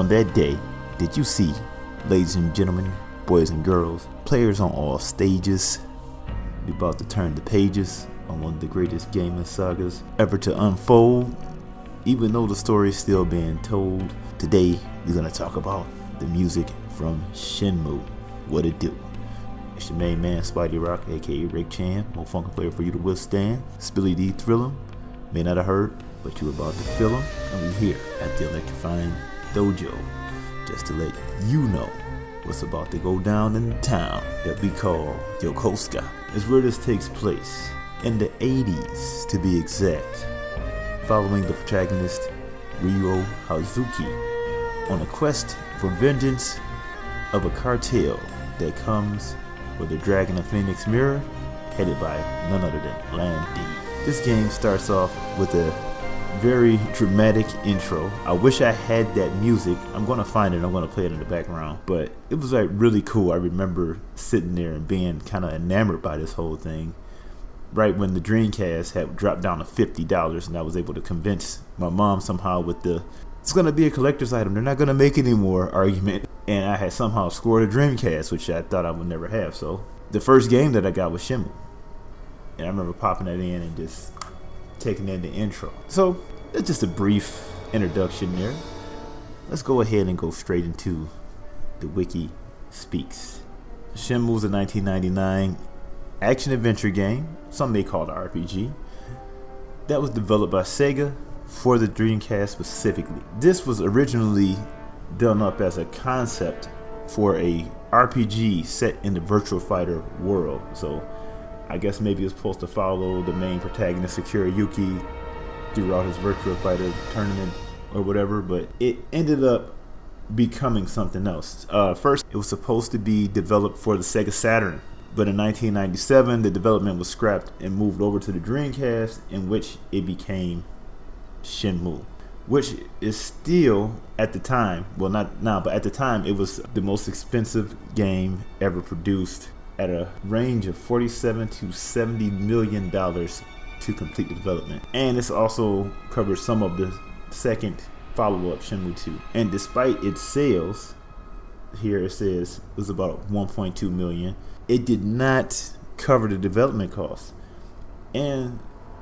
On that day, did you see, ladies and gentlemen, boys and girls, players on all stages, be about to turn the pages on one of the greatest gaming sagas ever to unfold? Even though the story is still being told, today we're going to talk about the music from Shenmue. What it do? It's your main man, Spidey Rock, aka Rick Chan. More funky flavor for you to withstand. Spilly D thrill 'em. May not have heard, but you about to feel 'em. And we here at the Electrifyin Dojo, just to let you know what's about to go down in the town that we call Yokosuka. Is where this takes place, in the 80s to be exact, following the protagonist Ryo Hazuki on a quest for vengeance of a cartel that comes with the Dragon of Phoenix Mirror, headed by none other than Lan D. This game starts off with a very dramatic intro. I wish I had that music. I'm gonna find it, I'm gonna play it in the background, but it was like really cool. I remember sitting there and being kind of enamored by this whole thing right when the Dreamcast had dropped down to $50, and I was able to convince my mom somehow with the "it's gonna be a collector's item, they're not gonna make any more" argument, and I had somehow scored a Dreamcast, which I thought I would never have. So the first game that I got was Shenmue, and I remember popping that in and just taking in the intro. So it's just a brief introduction there. Let's go ahead and go straight into the wiki speaks. Shenmue is a 1999 action-adventure game, some may call it RPG, that was developed by Sega for the Dreamcast specifically. This was originally done up as a concept for a RPG set in the Virtua Fighter world. So I guess maybe it's supposed to follow the main protagonist Yuki throughout his Virtua Fighter tournament or whatever, but it ended up becoming something else. First, it was supposed to be developed for the Sega Saturn, but in 1997 the development was scrapped and moved over to the Dreamcast, in which it became Shenmue, which is still at the time, well not now, but at the time it was the most expensive game ever produced, at a range of $47 to $70 million to complete the development. And this also covers some of the second follow-up, Shenmue 2. And despite its sales, here it says it was about 1.2 million, it did not cover the development costs, and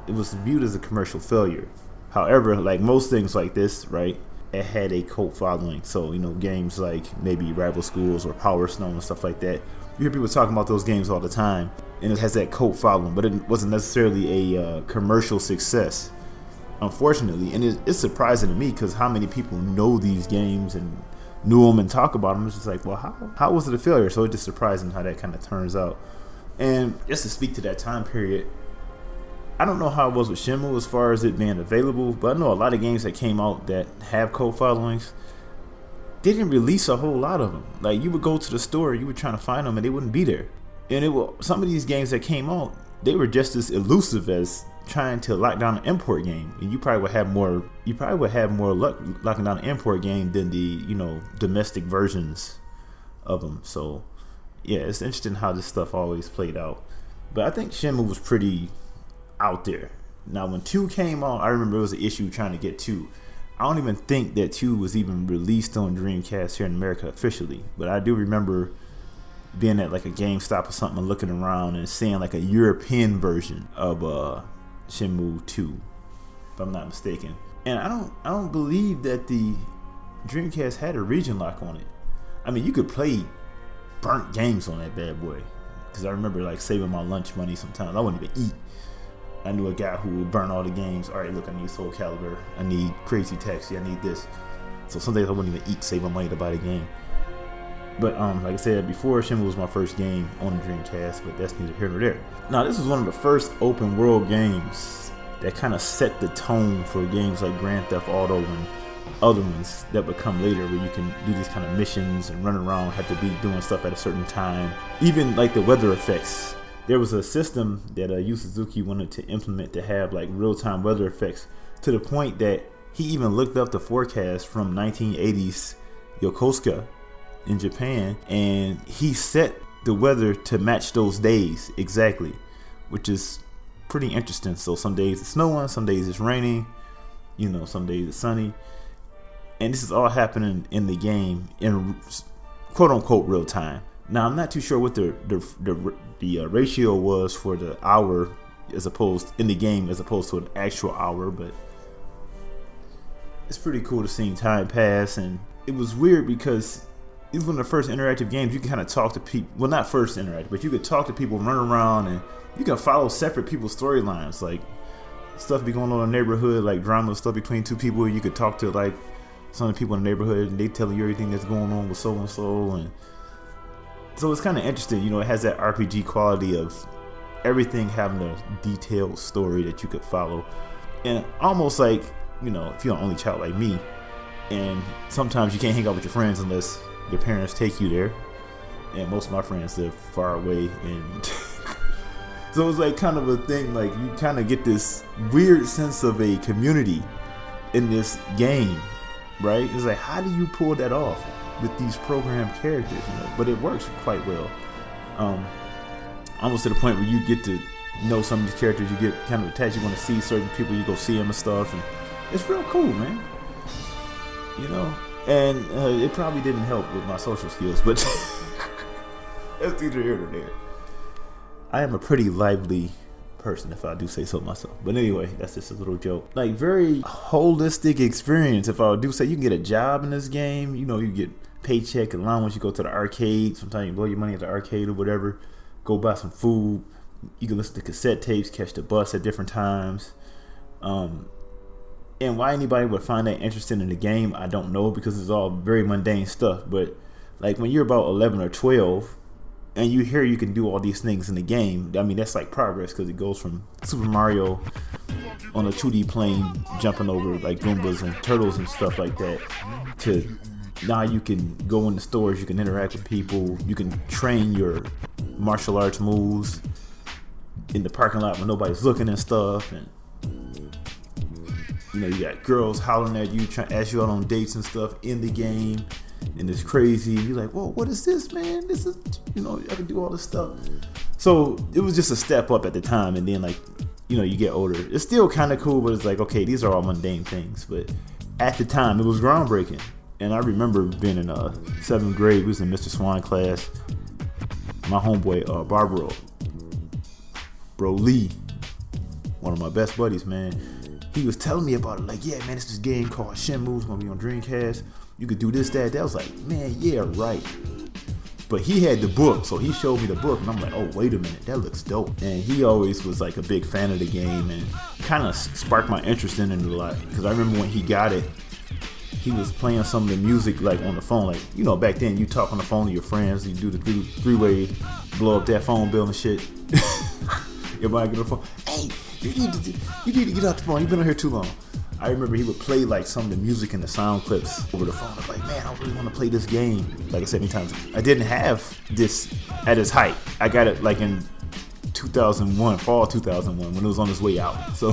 it was viewed as a commercial failure. However, like most things like this, right, it had a cult following. So, you know, games like maybe Rival Schools or Power Stone and stuff like that, you hear people talking about those games all the time, and it has that cult following, but it wasn't necessarily a commercial success, unfortunately. And it's surprising to me, because how many people know these games and knew them and talk about them. It's just like, well, how was it a failure? So it's just surprising how that kind of turns out. And just to speak to that time period, I don't know how it was with Shenmue as far as it being available, but I know a lot of games that came out that have cult followings, they didn't release a whole lot of them. Like, you would go to the store, you were trying to find them, and they wouldn't be there. And some of these games that came out, they were just as elusive as trying to lock down an import game, and you probably would have more luck locking down an import game than the, you know, domestic versions of them. So yeah, it's interesting how this stuff always played out. But I think Shenmue was pretty out there. Now when 2 came out, I remember it was an issue trying to get 2. I don't even think that 2 was even released on Dreamcast here in America officially, but I do remember being at like a GameStop or something, looking around and seeing like a European version of Shenmue 2, if I'm not mistaken. And I don't believe that the Dreamcast had a region lock on it. I mean, you could play burnt games on that bad boy, because I remember like saving my lunch money sometimes. I wouldn't even eat. I knew a guy who would burn all the games. All right, look, I need Soul Calibur, I need Crazy Taxi, I need this. So some days I wouldn't even eat, save my money to buy the game. But like I said before, Shenmue was my first game on the Dreamcast, but that's neither here nor there. Now, this was one of the first open world games that kind of set the tone for games like Grand Theft Auto and other ones that would come later, where you can do these kind of missions and run around, have to be doing stuff at a certain time. Even like the weather effects. There was a system that Yu Suzuki wanted to implement to have like real-time weather effects, to the point that he even looked up the forecast from 1980s Yokosuka in Japan, and he set the weather to match those days exactly, which is pretty interesting. So some days it's snowing, some days it's raining, you know, some days it's sunny. and this is all happening in the game in quote unquote real time. Now I'm not too sure what the ratio was for the hour as opposed in the game as opposed to an actual hour, but it's pretty cool to see time pass. And it was weird because it was one of the first interactive games you can kind of talk to people. Well, not first interactive, but you could talk to people, run around, and you can follow separate people's storylines. Like stuff be going on in the neighborhood, like drama stuff between two people. You could talk to like some of the people in the neighborhood, and they tell you everything that's going on with so and so. And so it's kind of interesting. You know, it has that RPG quality of everything having a detailed story that you could follow, and almost like, you know, if you're an only child like me, and sometimes you can't hang out with your friends unless your parents take you there, and most of my friends live far away, and so it's like kind of a thing, like you kind of get this weird sense of a community in this game, right? It's like, how do you pull that off with these programmed characters, you know? But it works quite well, almost to the point where you get to know some of these characters, you get kind of attached, you want to see certain people, you go see them and stuff, and it's real cool, man, you know. And it probably didn't help with my social skills, but that's neither here nor there. I am a pretty lively person, if I do say so myself. But anyway, that's just a little joke. Like, very holistic experience. If I do say, you can get a job in this game, you know, you get paycheck allowance, you go to the arcade, sometimes you blow your money at the arcade or whatever, go buy some food, you can listen to cassette tapes, catch the bus at different times. And why anybody would find that interesting in the game, I don't know, because it's all very mundane stuff. But like when you're about 11 or 12 and you hear you can do all these things in the game, I mean, that's like progress, because it goes from Super Mario on a 2D plane jumping over like Goombas and turtles and stuff like that to now you can go in the stores, you can interact with people, you can train your martial arts moves in the parking lot when nobody's looking and stuff. And you know, you got girls hollering at you, trying to ask you out on dates and stuff in the game, and it's crazy. And you're like, whoa, what is this, man? This is, you know, I can do all this stuff. So it was just a step up at the time, and then like, you know, you get older. It's still kind of cool, but it's like, okay, these are all mundane things. But at the time, it was groundbreaking. And I remember being in 7th grade, we was in Mr. Swan class. My homeboy, Bro Lee, one of my best buddies, man. He was telling me about it, like, yeah, man, it's this game called Shenmue, it's gonna be on Dreamcast. You could do this, that. I was like, man, yeah, right. But he had the book, so he showed me the book, and I'm like, oh, wait a minute, that looks dope. And he always was like a big fan of the game, and kind of sparked my interest in it a lot. Because I remember when he got it, he was playing some of the music like on the phone. Like, you know, back then you talk on the phone to your friends, you do the three-way, blow up that phone bill and shit. Everybody get on the phone. Hey, you need to get out the phone. You've been on here too long. I remember he would play like some of the music and the sound clips over the phone. I'm like, man, I really want to play this game. Like I said many times, I didn't have this at its height. I got it like in 2001, fall 2001, when it was on its way out. So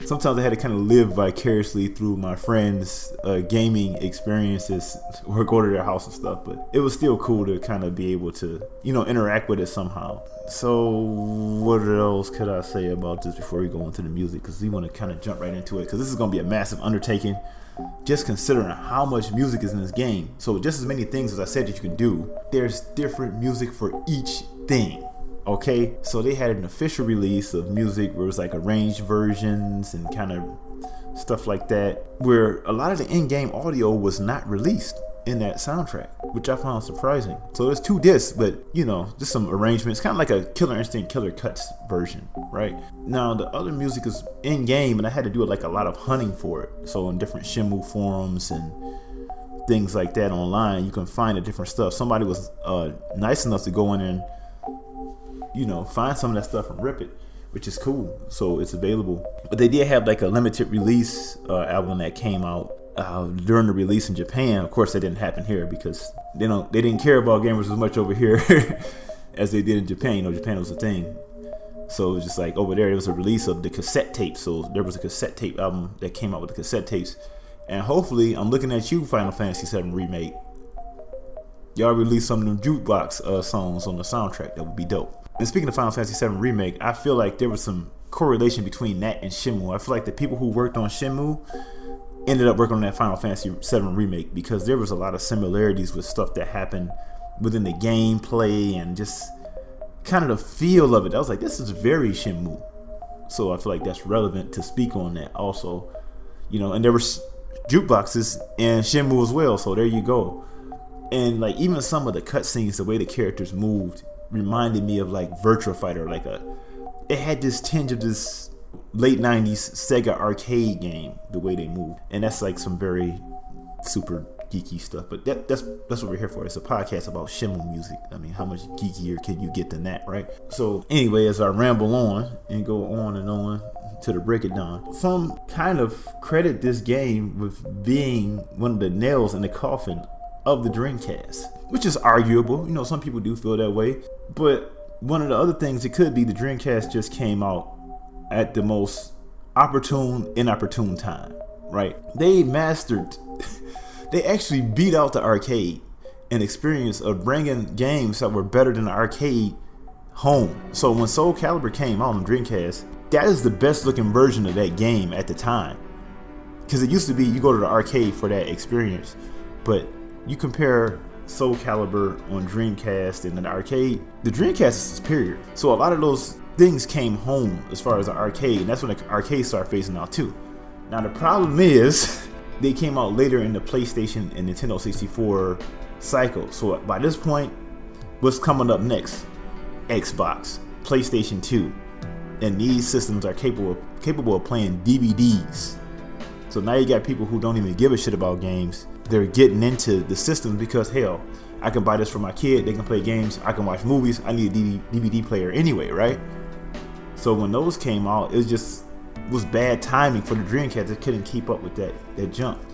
sometimes I had to kind of live vicariously through my friends' gaming experiences, or go to their house and stuff. But it was still cool to kind of be able to, you know, interact with it somehow. So what else could I say about this before we go into the music? Because we want to kind of jump right into it, because this is going to be a massive undertaking, just considering how much music is in this game. So just as many things as I said that you can do, there's different music for each thing. Okay, so they had an official release of music where it was like arranged versions and kind of stuff like that, where a lot of the in-game audio was not released in that soundtrack, which I found surprising. So there's 2 discs, but you know, just some arrangements, kind of like a Killer Instinct Killer Cuts version, right? Now the other music is in-game, and I had to do like a lot of hunting for it. So in different Shenmue forums and things like that online, you can find the different stuff. Somebody was nice enough to go in and, you know, find some of that stuff and rip it, which is cool. So it's available. But they did have like a limited release album that came out during the release in Japan. Of course, that didn't happen here because they didn't care about gamers as much over here as they did in Japan. You know, Japan was a thing. So it was just like over there was a release of the cassette tape. So there was a cassette tape album that came out with the cassette tapes. And hopefully, I'm looking at you, Final Fantasy VII Remake. Y'all release some of them jukebox songs on the soundtrack. That would be dope. And speaking of Final Fantasy VII Remake, I feel like there was some correlation between that and Shenmue. I feel like the people who worked on Shenmue, ended up working on that Final Fantasy VII remake because there was a lot of similarities with stuff that happened within the gameplay and just kind of the feel of it. I was like, this is very Shenmue. So I feel like that's relevant to speak on that also. And there were jukeboxes in Shenmue as well, so there you go. And like even some of the cutscenes, the way the characters moved reminded me of like Virtua Fighter. It had this tinge of this late 90s Sega arcade game, the way they moved. And that's like some very super geeky stuff, but that's what we're here for. It's a podcast about Shenmue music. I mean, how much geekier can you get than that, right? So anyway, as I ramble on and go on and on to the break it down, some kind of credit this game with being one of the nails in the coffin of the Dreamcast, which is arguable. Some people do feel that way, but one of the other things it could be, the Dreamcast just came out at the most inopportune time, right? They mastered they actually beat out the arcade and experience of bringing games that were better than the arcade home. So when Soul Calibur came out on Dreamcast, that is the best looking version of that game at the time. Because it used to be you go to the arcade for that experience, but you compare Soul Calibur on Dreamcast and the arcade, the Dreamcast is superior. So a lot of those things came home as far as the arcade, and that's when the arcade started phasing out too. Now the problem is they came out later in the PlayStation and Nintendo 64 cycle. So by this point, what's coming up next? Xbox, PlayStation 2, and these systems are capable of playing DVDs. So now you got people who don't even give a shit about games. They're getting into the system because hell, I can buy this for my kid. They can play games. I can watch movies. I need a DVD player anyway, right? So when those came out, it was bad timing for the Dreamcast. It couldn't keep up with that jump.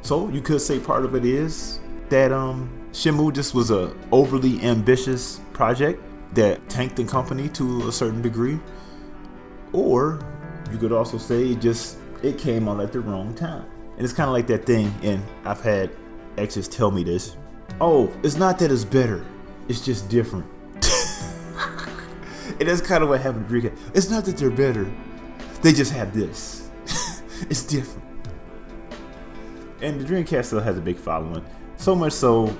So you could say part of it is that Shenmue just was a overly ambitious project that tanked the company to a certain degree, or you could also say it came out at the wrong time. And it's kind of like that thing, and I've had exes tell me this. Oh, it's not that it's better, it's just different. And that's kind of what happened to Dreamcast. It's not that they're better, they just have this. It's different. And the Dreamcast still has a big following. So much so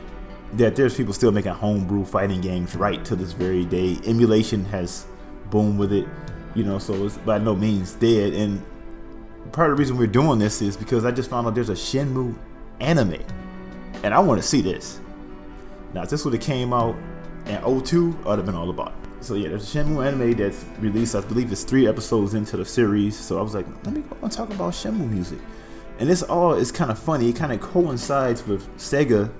that there's people still making homebrew fighting games right to this very day. Emulation has boomed with it, so it's by no means dead. And part of the reason we're doing this is because I just found out there's a Shenmue Anime. And I want to see this. Now, if this would have came out in 2002, I would have been all about it. So yeah, there's a Shenmue Anime that's released. I believe it's 3 episodes into the series. So I was like, let me go and talk about Shenmue music. And this all is kind of funny. It kind of coincides with Sega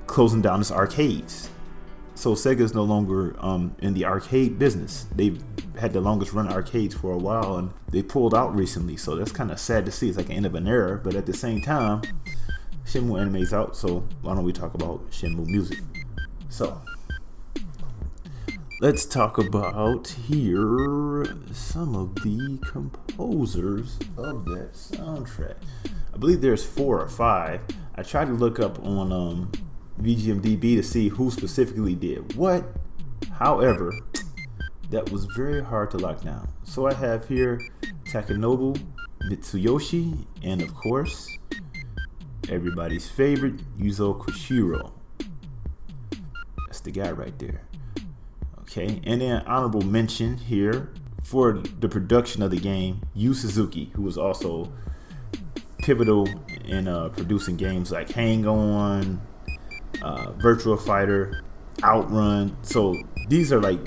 closing down its arcades. So Sega's no longer in the arcade business. They've had the longest run arcades for a while, and they pulled out recently. So that's kind of sad to see. It's like the end of an era. But at the same time, Shenmue Anime's out. So why don't we talk about Shenmue music? So let's talk about here some of the composers of that soundtrack. I believe there's 4 or 5. I tried to look up on VGMDB to see who specifically did what. However, that was very hard to lock down. So I have here Takanobu Mitsuyoshi, and of course, everybody's favorite, Yuzo Koshiro. That's the guy right there. Okay, and then honorable mention here for the production of the game, Yu Suzuki, who was also pivotal in producing games like Hang On, Virtua Fighter, Outrun. So these are like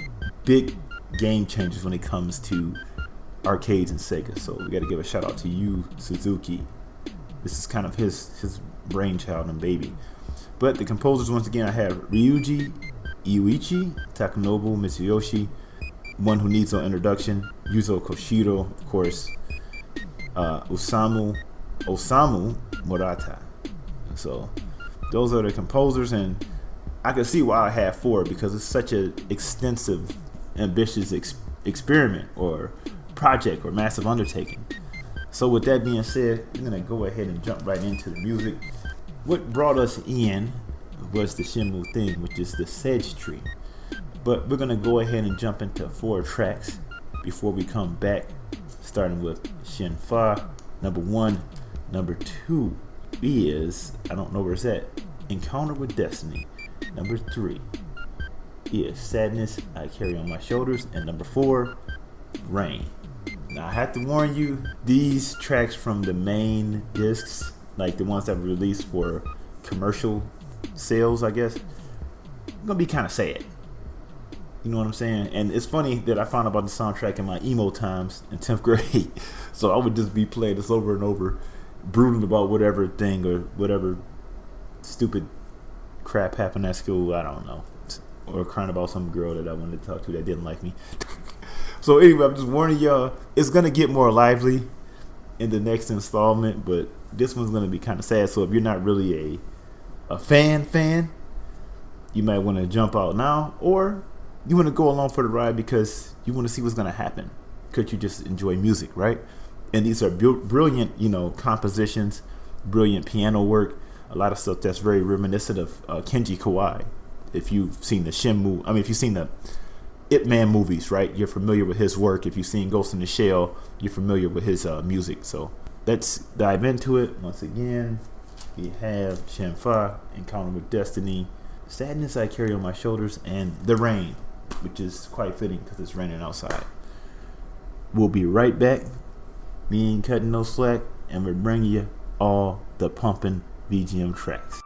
big game changers when it comes to arcades and Sega. So we got to give a shout out to Yu Suzuki. This is kind of his brainchild and baby. But the composers, once again, I have Ryuji Iuichi, Takanobu Mitsuyoshi, one who needs no introduction, Yuzo Koshiro, of course, Osamu Murata. So those are the composers, and I can see why I have 4, because it's such an extensive, ambitious experiment or project or massive undertaking. So with that being said, I'm gonna go ahead and jump right into the music. What brought us in was the Shenmue theme, which is the Sedge Tree. But we're gonna go ahead and jump into 4 tracks before we come back, starting with Shenfa, number 1, Number 2 is, I don't know where it's at, Encounter with Destiny. Number 3 is Sadness I Carry on My Shoulders. And number 4, Rain. Now I have to warn you, these tracks from the main discs, like the ones that were released for commercial sales, I guess, gonna be kind of sad. You know what I'm saying? And it's funny that I found about the soundtrack in my emo times in 10th grade. So I would just be playing this over and over, brooding about whatever thing or whatever stupid crap happened at school. I don't know. Or crying about some girl that I wanted to talk to that didn't like me. So anyway, I'm just warning y'all, it's going to get more lively in the next installment, but this one's going to be kind of sad. So if you're not really a fan, you might want to jump out now, or you want to go along for the ride because you want to see what's going to happen, because you just enjoy music, right? And these are brilliant, compositions, brilliant piano work, a lot of stuff that's very reminiscent of Kenji Kawai. If you've seen if you've seen the Ip Man movies, right? You're familiar with his work. If you've seen Ghost in the Shell, you're familiar with his music. So let's dive into it. Once again, we have Shenmue, Encounter with Destiny, Sadness I Carry on My Shoulders, and The Rain, which is quite fitting because it's raining outside. We'll be right back. We ain't cutting no slack, and we're bringing you all the pumping BGM tracks.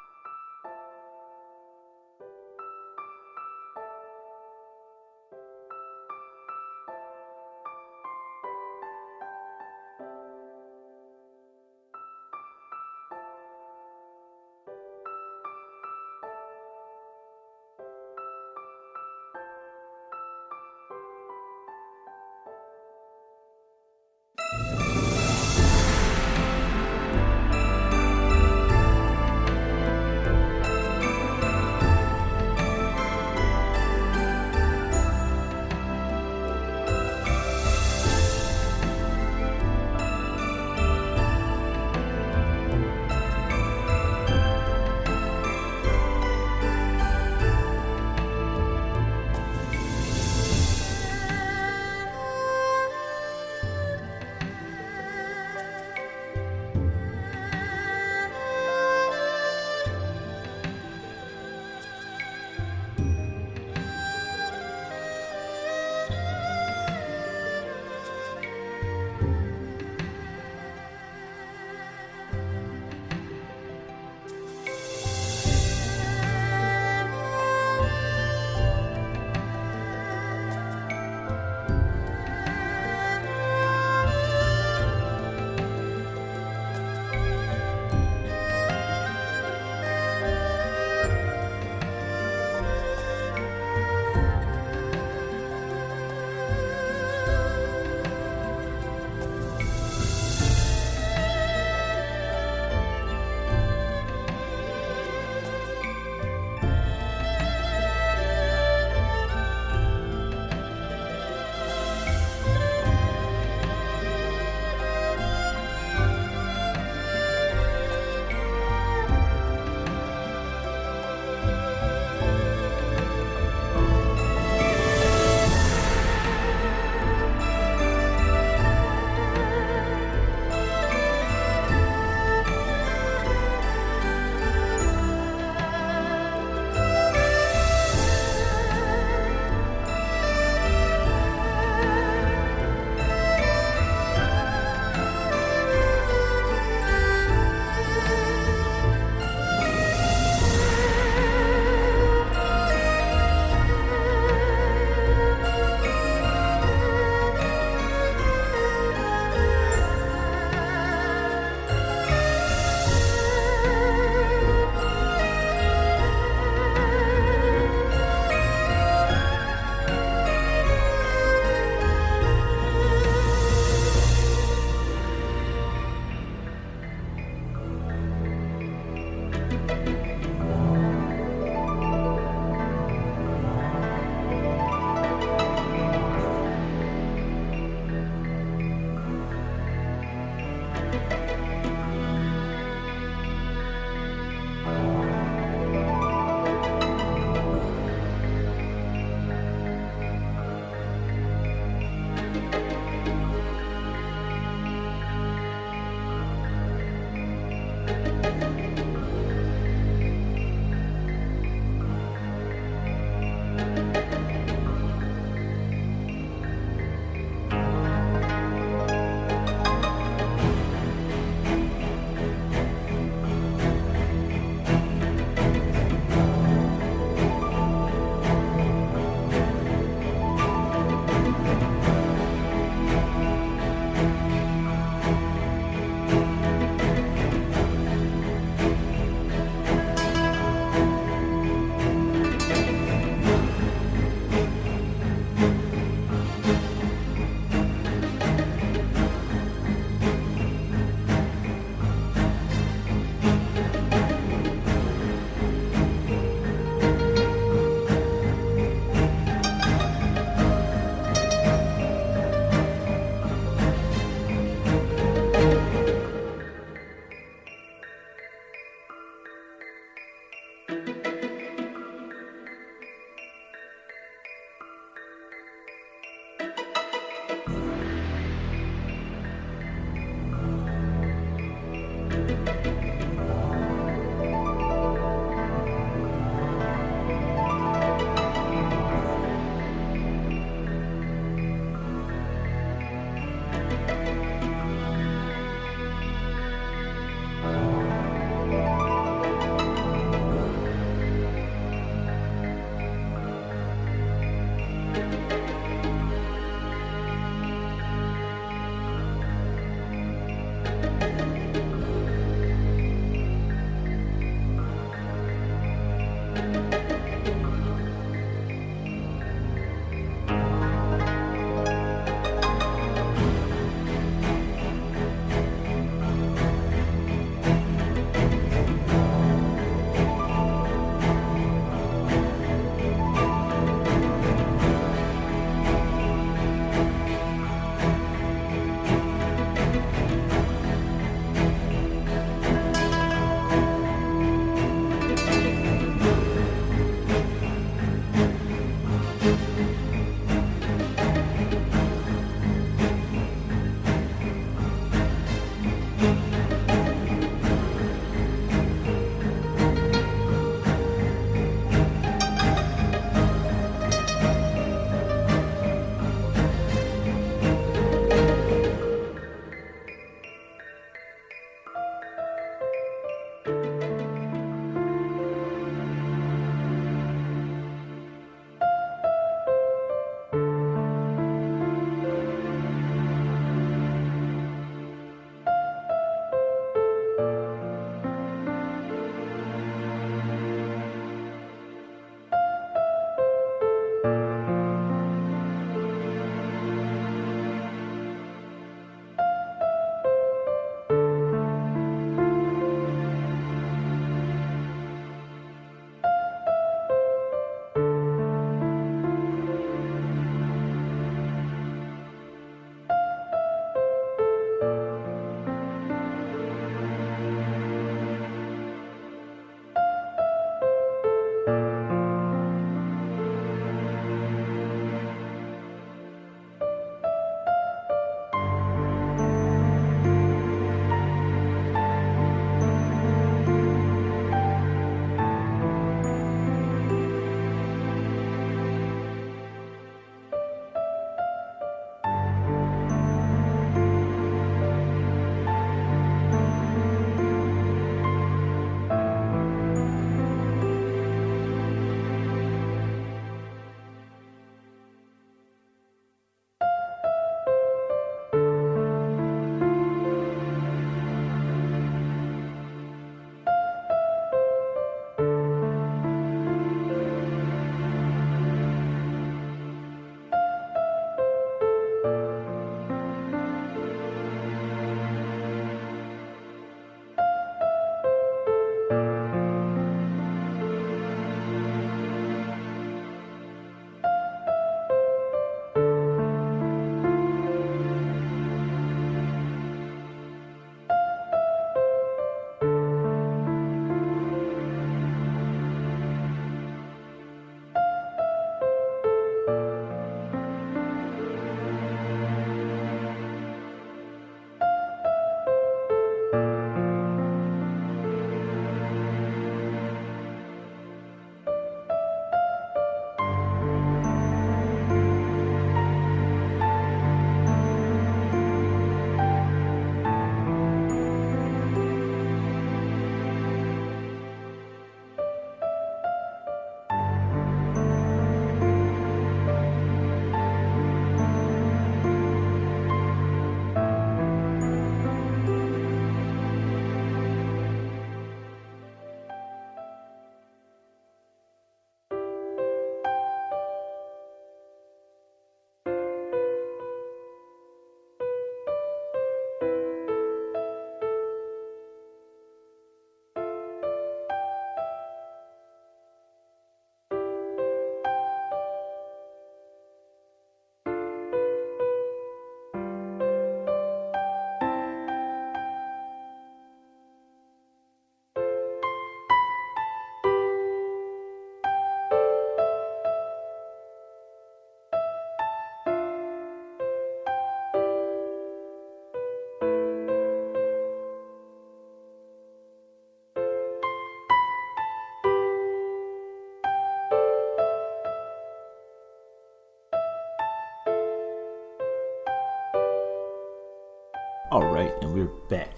Alright, and we're back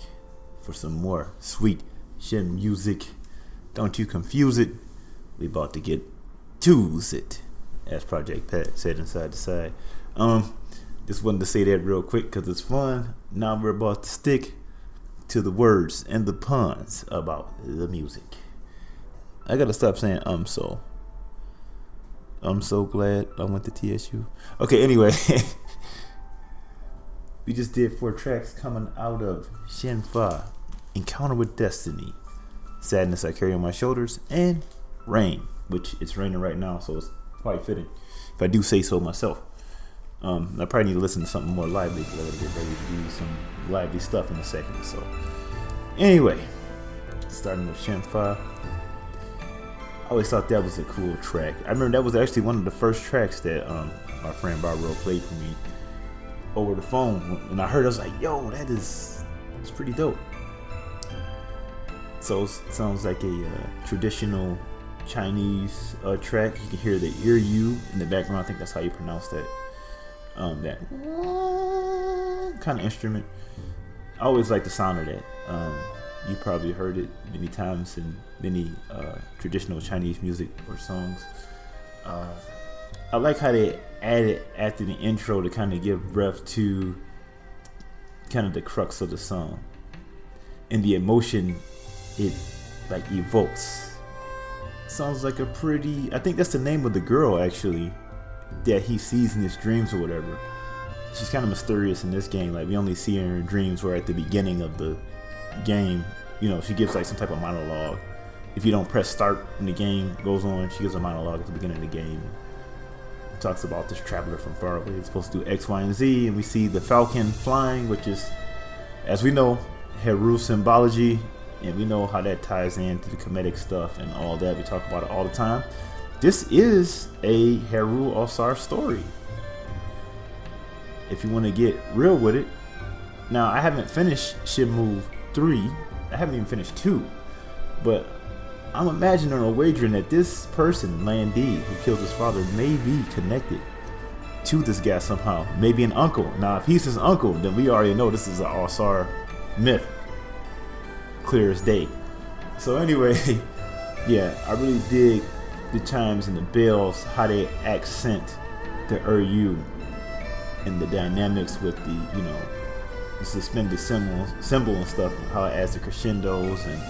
for some more sweet Shenmuesic. Don't you confuse it. We about to get to's it, as Project Pat said inside the side. Just wanted to say that real quick because it's fun. Now we're about to stick to the words and the puns about the music. I gotta stop saying so. I'm so glad I went to TSU. Okay, anyway. We just did 4 tracks coming out of Shenmue, Encounter with Destiny, Sadness I Carry on My Shoulders, and Rain, which it's raining right now, so it's quite fitting, if I do say so myself. I probably need to listen to something more lively because I gotta get ready to do some lively stuff in a second. So, anyway, starting with Shenmue. I always thought that was a cool track. I remember that was actually one of the first tracks that my friend Barbaro played for me over the phone, and I heard it, I was like, yo, it's pretty dope. So it sounds like a traditional Chinese track. You can hear the ear U in the background. I think that's how you pronounce that that kind of instrument. I always like the sound of that. You probably heard it many times in many traditional Chinese music or songs. I like how they added after the intro to kind of give breath to kind of the crux of the song and the emotion it like evokes. Sounds like a pretty, I think that's the name of the girl actually that he sees in his dreams or whatever. She's kind of mysterious in this game. Like we only see her in her dreams, where at the beginning of the game, you know, she gives like some type of monologue. If you don't press start when the game goes on, she gives a monologue at the beginning of the game. Talks about this traveler from far away. It's supposed to do X, Y, and Z, and we see the falcon flying, which is, as we know, Heru symbology, and we know how that ties into the comedic stuff and all that. We talk about it all the time. This is a Heru Osar story, if you want to get real with it. Now, I haven't finished Shenmue 3. I haven't even finished 2, but I'm imagining or wagering that this person, Lan D, who killed his father, may be connected to this guy somehow. Maybe an uncle. Now, if he's his uncle, then we already know this is an Osar myth. Clear as day. So anyway, yeah, I really dig the chimes and the bells, how they accent the Uryu and the dynamics with the, you know, the suspended symbol and stuff, how it adds the crescendos and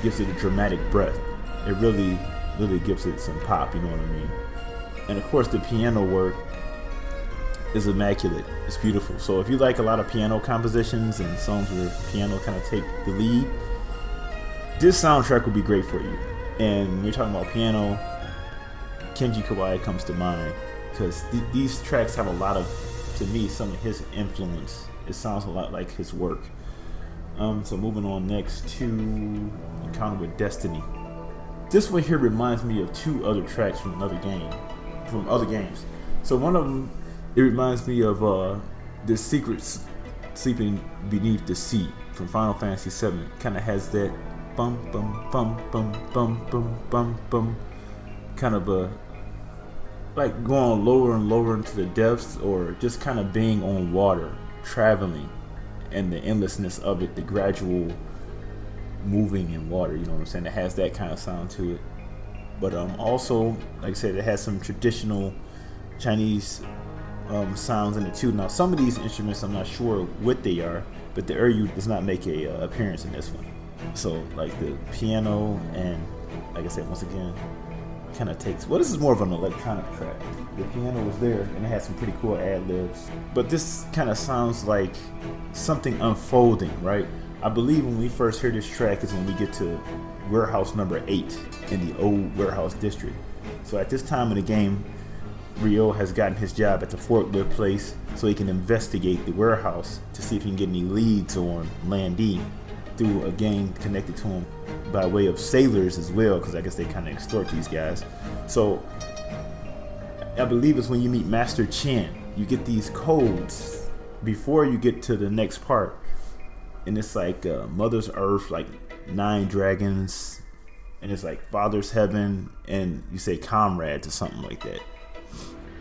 gives it a dramatic breath. It really gives it some pop, you know what I mean? And of course the piano work is immaculate. It's beautiful. So if you like a lot of piano compositions and songs where piano kind of take the lead, this soundtrack would be great for you. And when you're talking about piano, Kenji Kawai comes to mind, because these tracks have a lot of, to me, some of his influence. It sounds a lot like his work. So moving on next to Encounter with Destiny. This one here reminds me of 2 other tracks from other games. So one of them, it reminds me of the Secrets Sleeping Beneath the Sea from Final Fantasy VII. Kind of has that bum bum bum bum bum bum bum bum, kind of a like going lower and lower into the depths, or just kind of being on water, traveling, and the endlessness of it, the gradual moving in water, you know what I'm saying? It has that kind of sound to it. But also, like I said, it has some traditional Chinese sounds in it too. Now, some of these instruments, I'm not sure what they are, but the Uryu does not make a appearance in this one. So, like the piano, and like I said, once again, kind of takes, well, this is more of an electronic track. The piano was there and it had some pretty cool ad-libs, but this kind of sounds like something unfolding, right? I believe when we first hear this track is when we get to warehouse number 8 in the old warehouse district. So at this time in the game, Ryo has gotten his job at the forklift place so he can investigate the warehouse to see if he can get any leads on Lan D through a gang connected to him by way of sailors as well, because I guess they kind of extort these guys. So I believe it's when you meet Master Chen, you get these codes before you get to the next part, and it's like Mother's Earth, like 9 dragons, and it's like Father's Heaven, and you say comrades or something like that.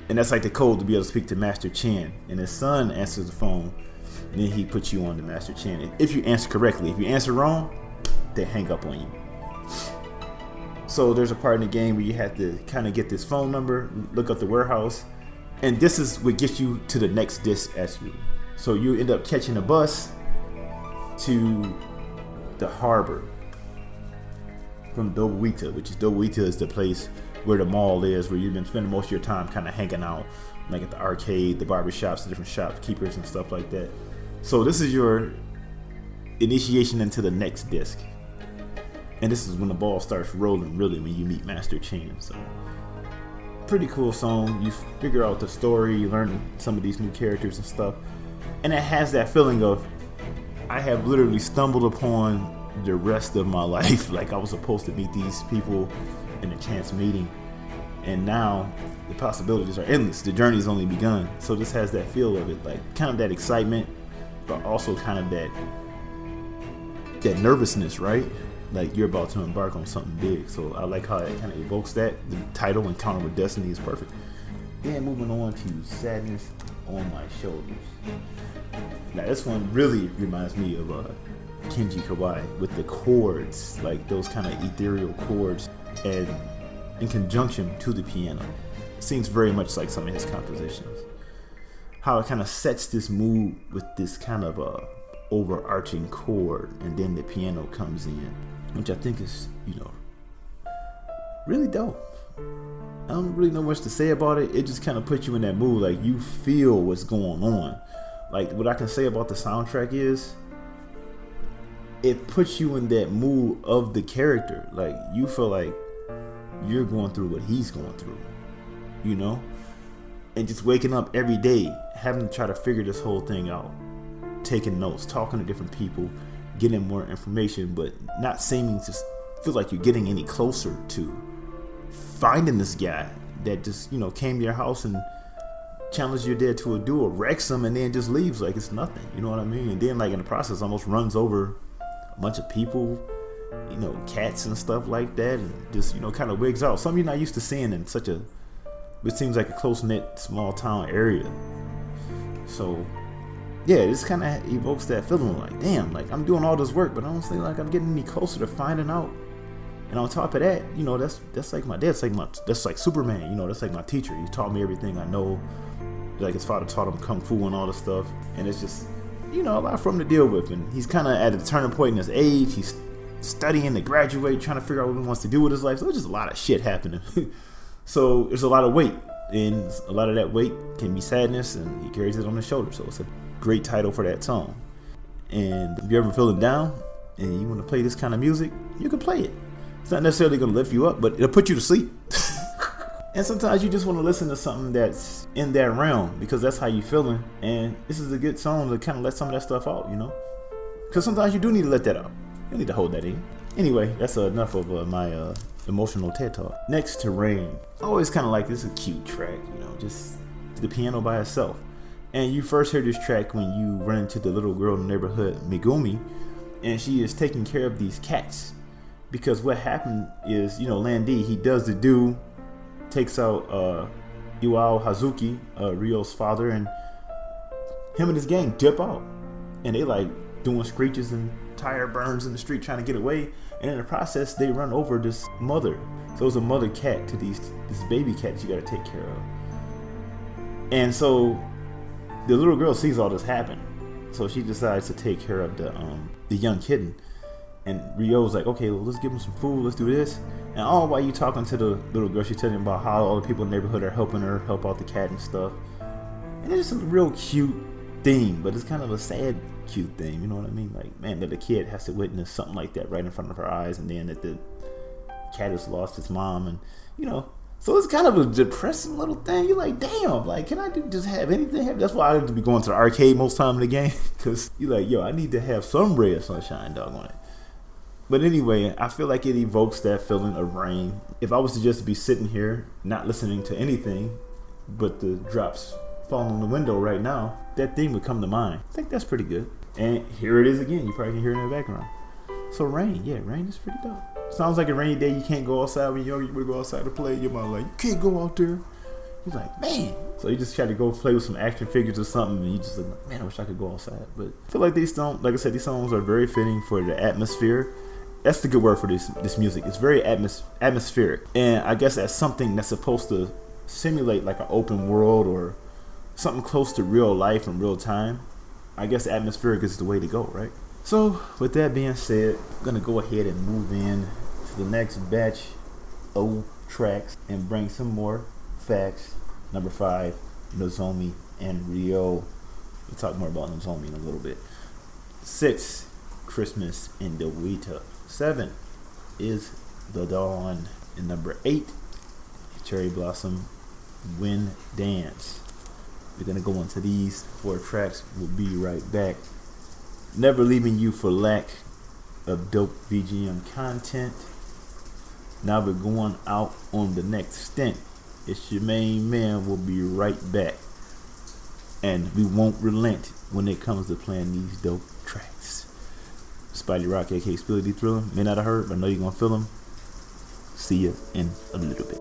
And that's like the code to be able to speak to Master Chen. And his son answers the phone, Then he puts you on the Master Chant. If you answer correctly, if you answer wrong, they hang up on you. So there's a part in the game where you have to kind of get this phone number, look up the warehouse, and this is what gets you to the next disc as you. So you end up catching a bus to the harbor from Dobuita, which is Dobuita is the place where the mall is, where you've been spending most of your time kind of hanging out, like at the arcade, the barber shops, the different shopkeepers and stuff like that. So this is your initiation into the next disc. And this is when the ball starts rolling, really, when you meet Master Chan. So, pretty cool song. You figure out the story, you learn some of these new characters and stuff. And it has that feeling of, I have literally stumbled upon the rest of my life. Like, I was supposed to meet these people in a chance meeting. And now, the possibilities are endless. The journey's only begun. So this has that feel of it, like, kind of that excitement, but also kind of that nervousness, right? Like you're about to embark on something big. So I like how it kind of evokes that. The title, Encounter with Destiny, is perfect. Then moving on to Sadness on My Shoulders. Now this one really reminds me of Kenji Kawai with the chords, like those kind of ethereal chords, and in conjunction to the piano. It seems very much like some of his compositions. How it kind of sets this mood with this kind of overarching chord, and then the piano comes in, which I think is, really dope. I don't really know much to say about it. It just kind of puts you in that mood, like you feel what's going on. Like what I can say about the soundtrack is, it puts you in that mood of the character. Like you feel like you're going through what he's going through, and just waking up every day, having to try to figure this whole thing out, taking notes, talking to different people, getting more information, but not seeming to feel like you're getting any closer to finding this guy that just, came to your house and challenged your dad to a duel, wrecks him, and then just leaves like it's nothing. You know what I mean? And then, like in the process, almost runs over a bunch of people, cats and stuff like that, and just, kind of wigs out. Something you're not used to seeing in such a, it seems like a close-knit, small town area. So yeah, this kind of evokes that feeling like, damn, like I'm doing all this work, but I don't feel like I'm getting any closer to finding out. And on top of that, that's like my dad, that's like Superman, that's like my teacher. He taught me everything I know. Like his father taught him kung fu and all this stuff, and it's just, a lot for him to deal with. And he's kind of at a turning point in his age. He's studying to graduate, trying to figure out what he wants to do with his life. So there's just a lot of shit happening. So there's a lot of weight, and a lot of that weight can be sadness, and he carries it on his shoulder. So it's a great title for that song. And if you're ever feeling down and you want to play this kind of music, you can play it. It's not necessarily going to lift you up, but it'll put you to sleep. And sometimes you just want to listen to something that's in that realm, because that's how you're feeling. And this is a good song to kind of let some of that stuff out, because sometimes you do need to let that out. You need to hold that in. Anyway, that's enough of my emotional TED Talk. Next to Rain. I always kind of like this, a cute track, just the piano by itself. And you first hear this track when you run into the little girl in the neighborhood, Megumi, and she is taking care of these cats. Because what happened is, Landy, he does the do, takes out Iwao Hazuki, Ryo's father, and him and his gang dip out. And they like doing screeches and tire burns in the street trying to get away. And in the process, they run over this mother. So it's a mother cat to this baby cat that you got to take care of. And so the little girl sees all this happen, so she decides to take care of the young kitten. And Ryo's like, okay, well, let's give him some food, let's do this. And all while you talking to the little girl, she's telling about how all the people in the neighborhood are helping her help out the cat and stuff. And it's just a real cute thing, but it's kind of a sad cute thing, you know what I mean? Like, man, that the kid has to witness something like that right in front of her eyes, and then that the cat has lost its mom, and so it's kind of a depressing little thing. You're like, damn, like, can I just have anything happen? That's why I like to be going to the arcade most time in the game, because you're like, yo, I need to have some ray of sunshine, dog, on it. But anyway, I feel like it evokes that feeling of rain. If I was to just be sitting here, not listening to anything, but the drops falling on the window right now, that thing would come to mind. I think that's pretty good. And here it is again. You probably can hear it in the background. So rain is pretty dope. Sounds like a rainy day. You can't go outside when you're young. You would go outside to play. Your mom like, you can't go out there. He's like, man. So you just try to go play with some action figures or something, and you just like, man, I wish I could go outside. But I feel like these songs, like I said, these songs are very fitting for the atmosphere. That's the good word for this music. It's very atmospheric, and I guess that's something that's supposed to simulate like an open world or something close to real life and real time. I guess atmospheric is the way to go, right? So with that being said, I'm gonna go ahead and move in to the next batch of tracks and bring some more facts. Number 5, Nozomi and Ryo. We'll talk more about Nozomi in a little bit. 6, Christmas in the Weta. 7 is The Dawn. And number 8, Cherry Blossom Wind Dance. We're gonna go into these 4 tracks. We'll be right back. Never leaving you for lack of dope VGM content. Now we're going out on the next stint. It's your main man. Will be right back, and we won't relent when it comes to playing these dope tracks. Spidey Rock, aka Spilly Thriller, may not have heard, but I know you're gonna feel them. See ya in a little bit.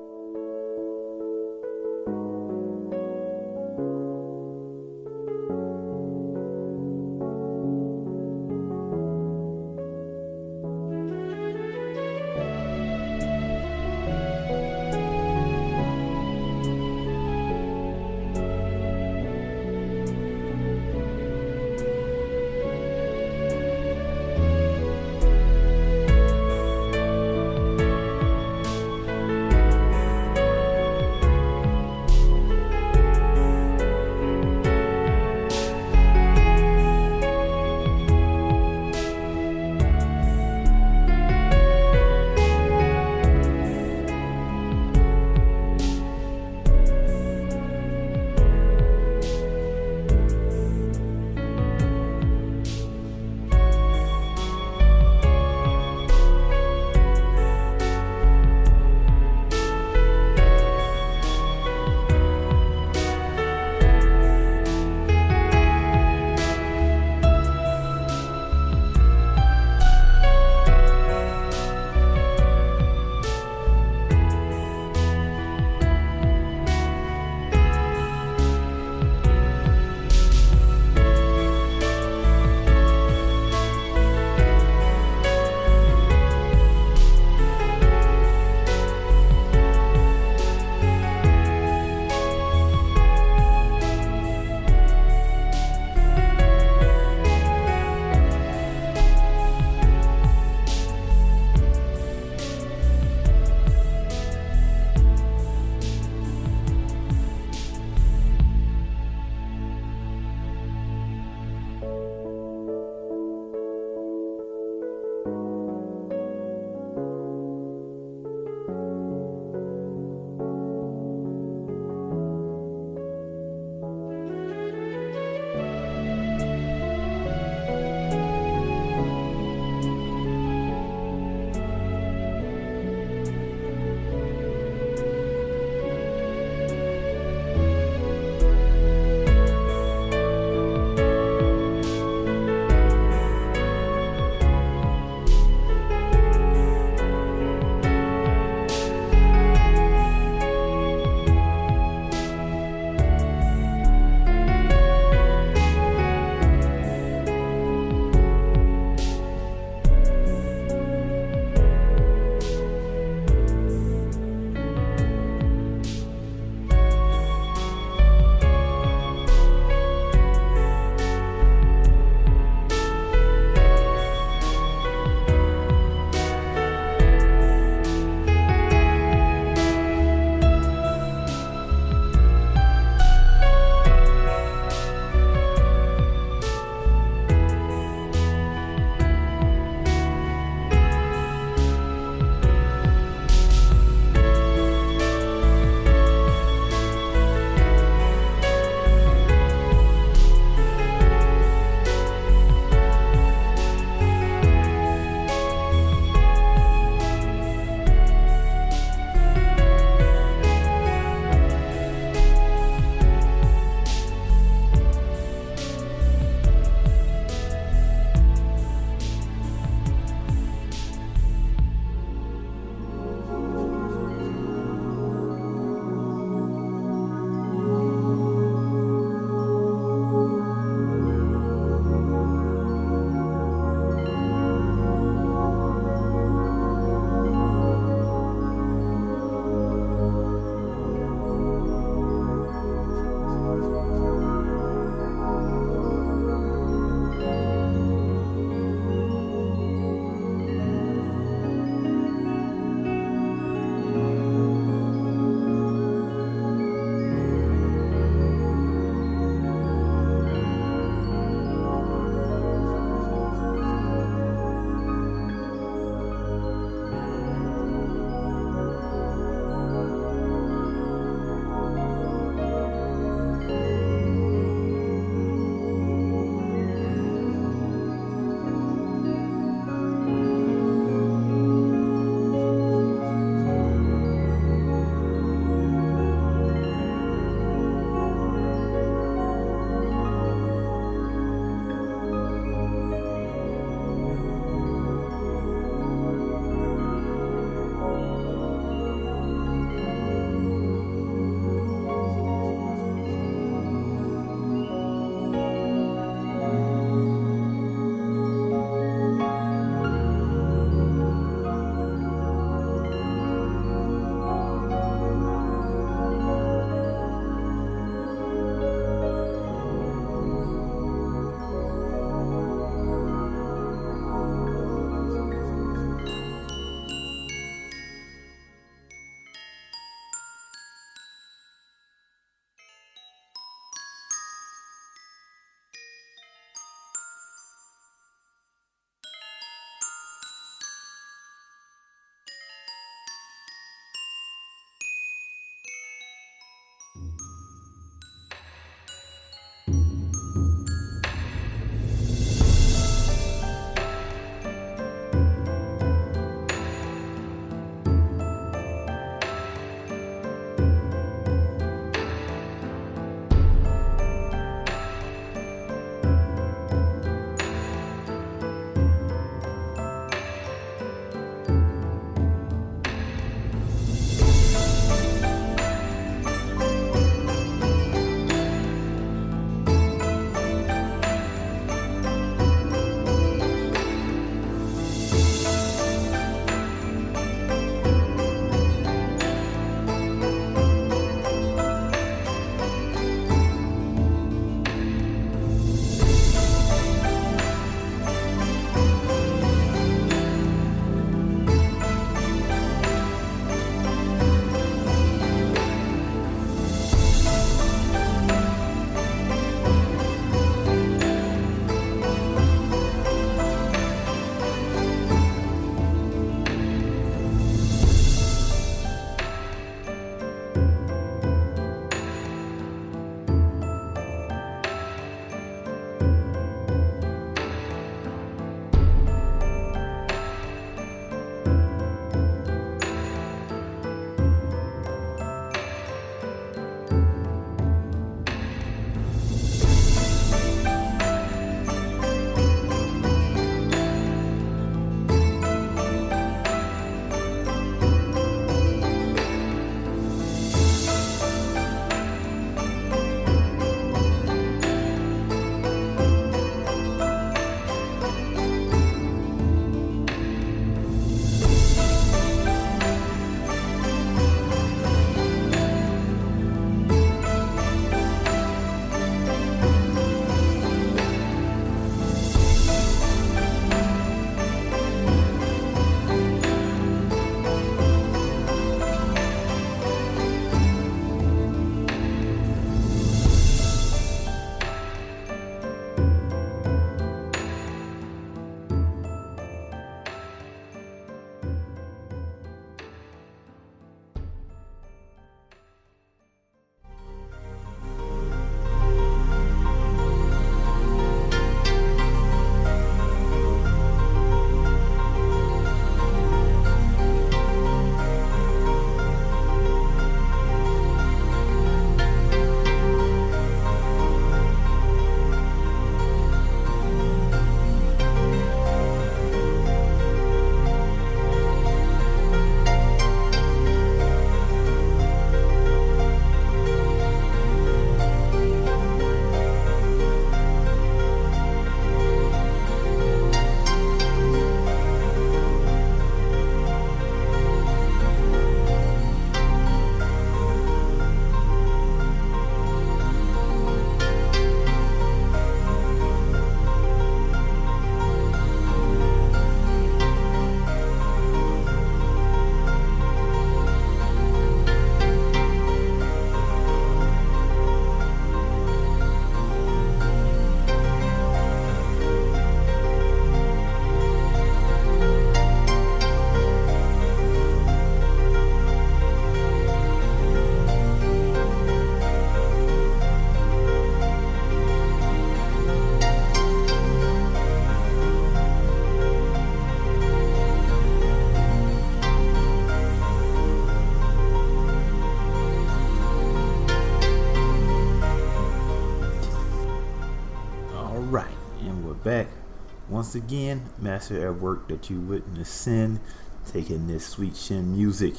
Once again, master at work that you wouldn't sin, taking this sweet Shenmuesic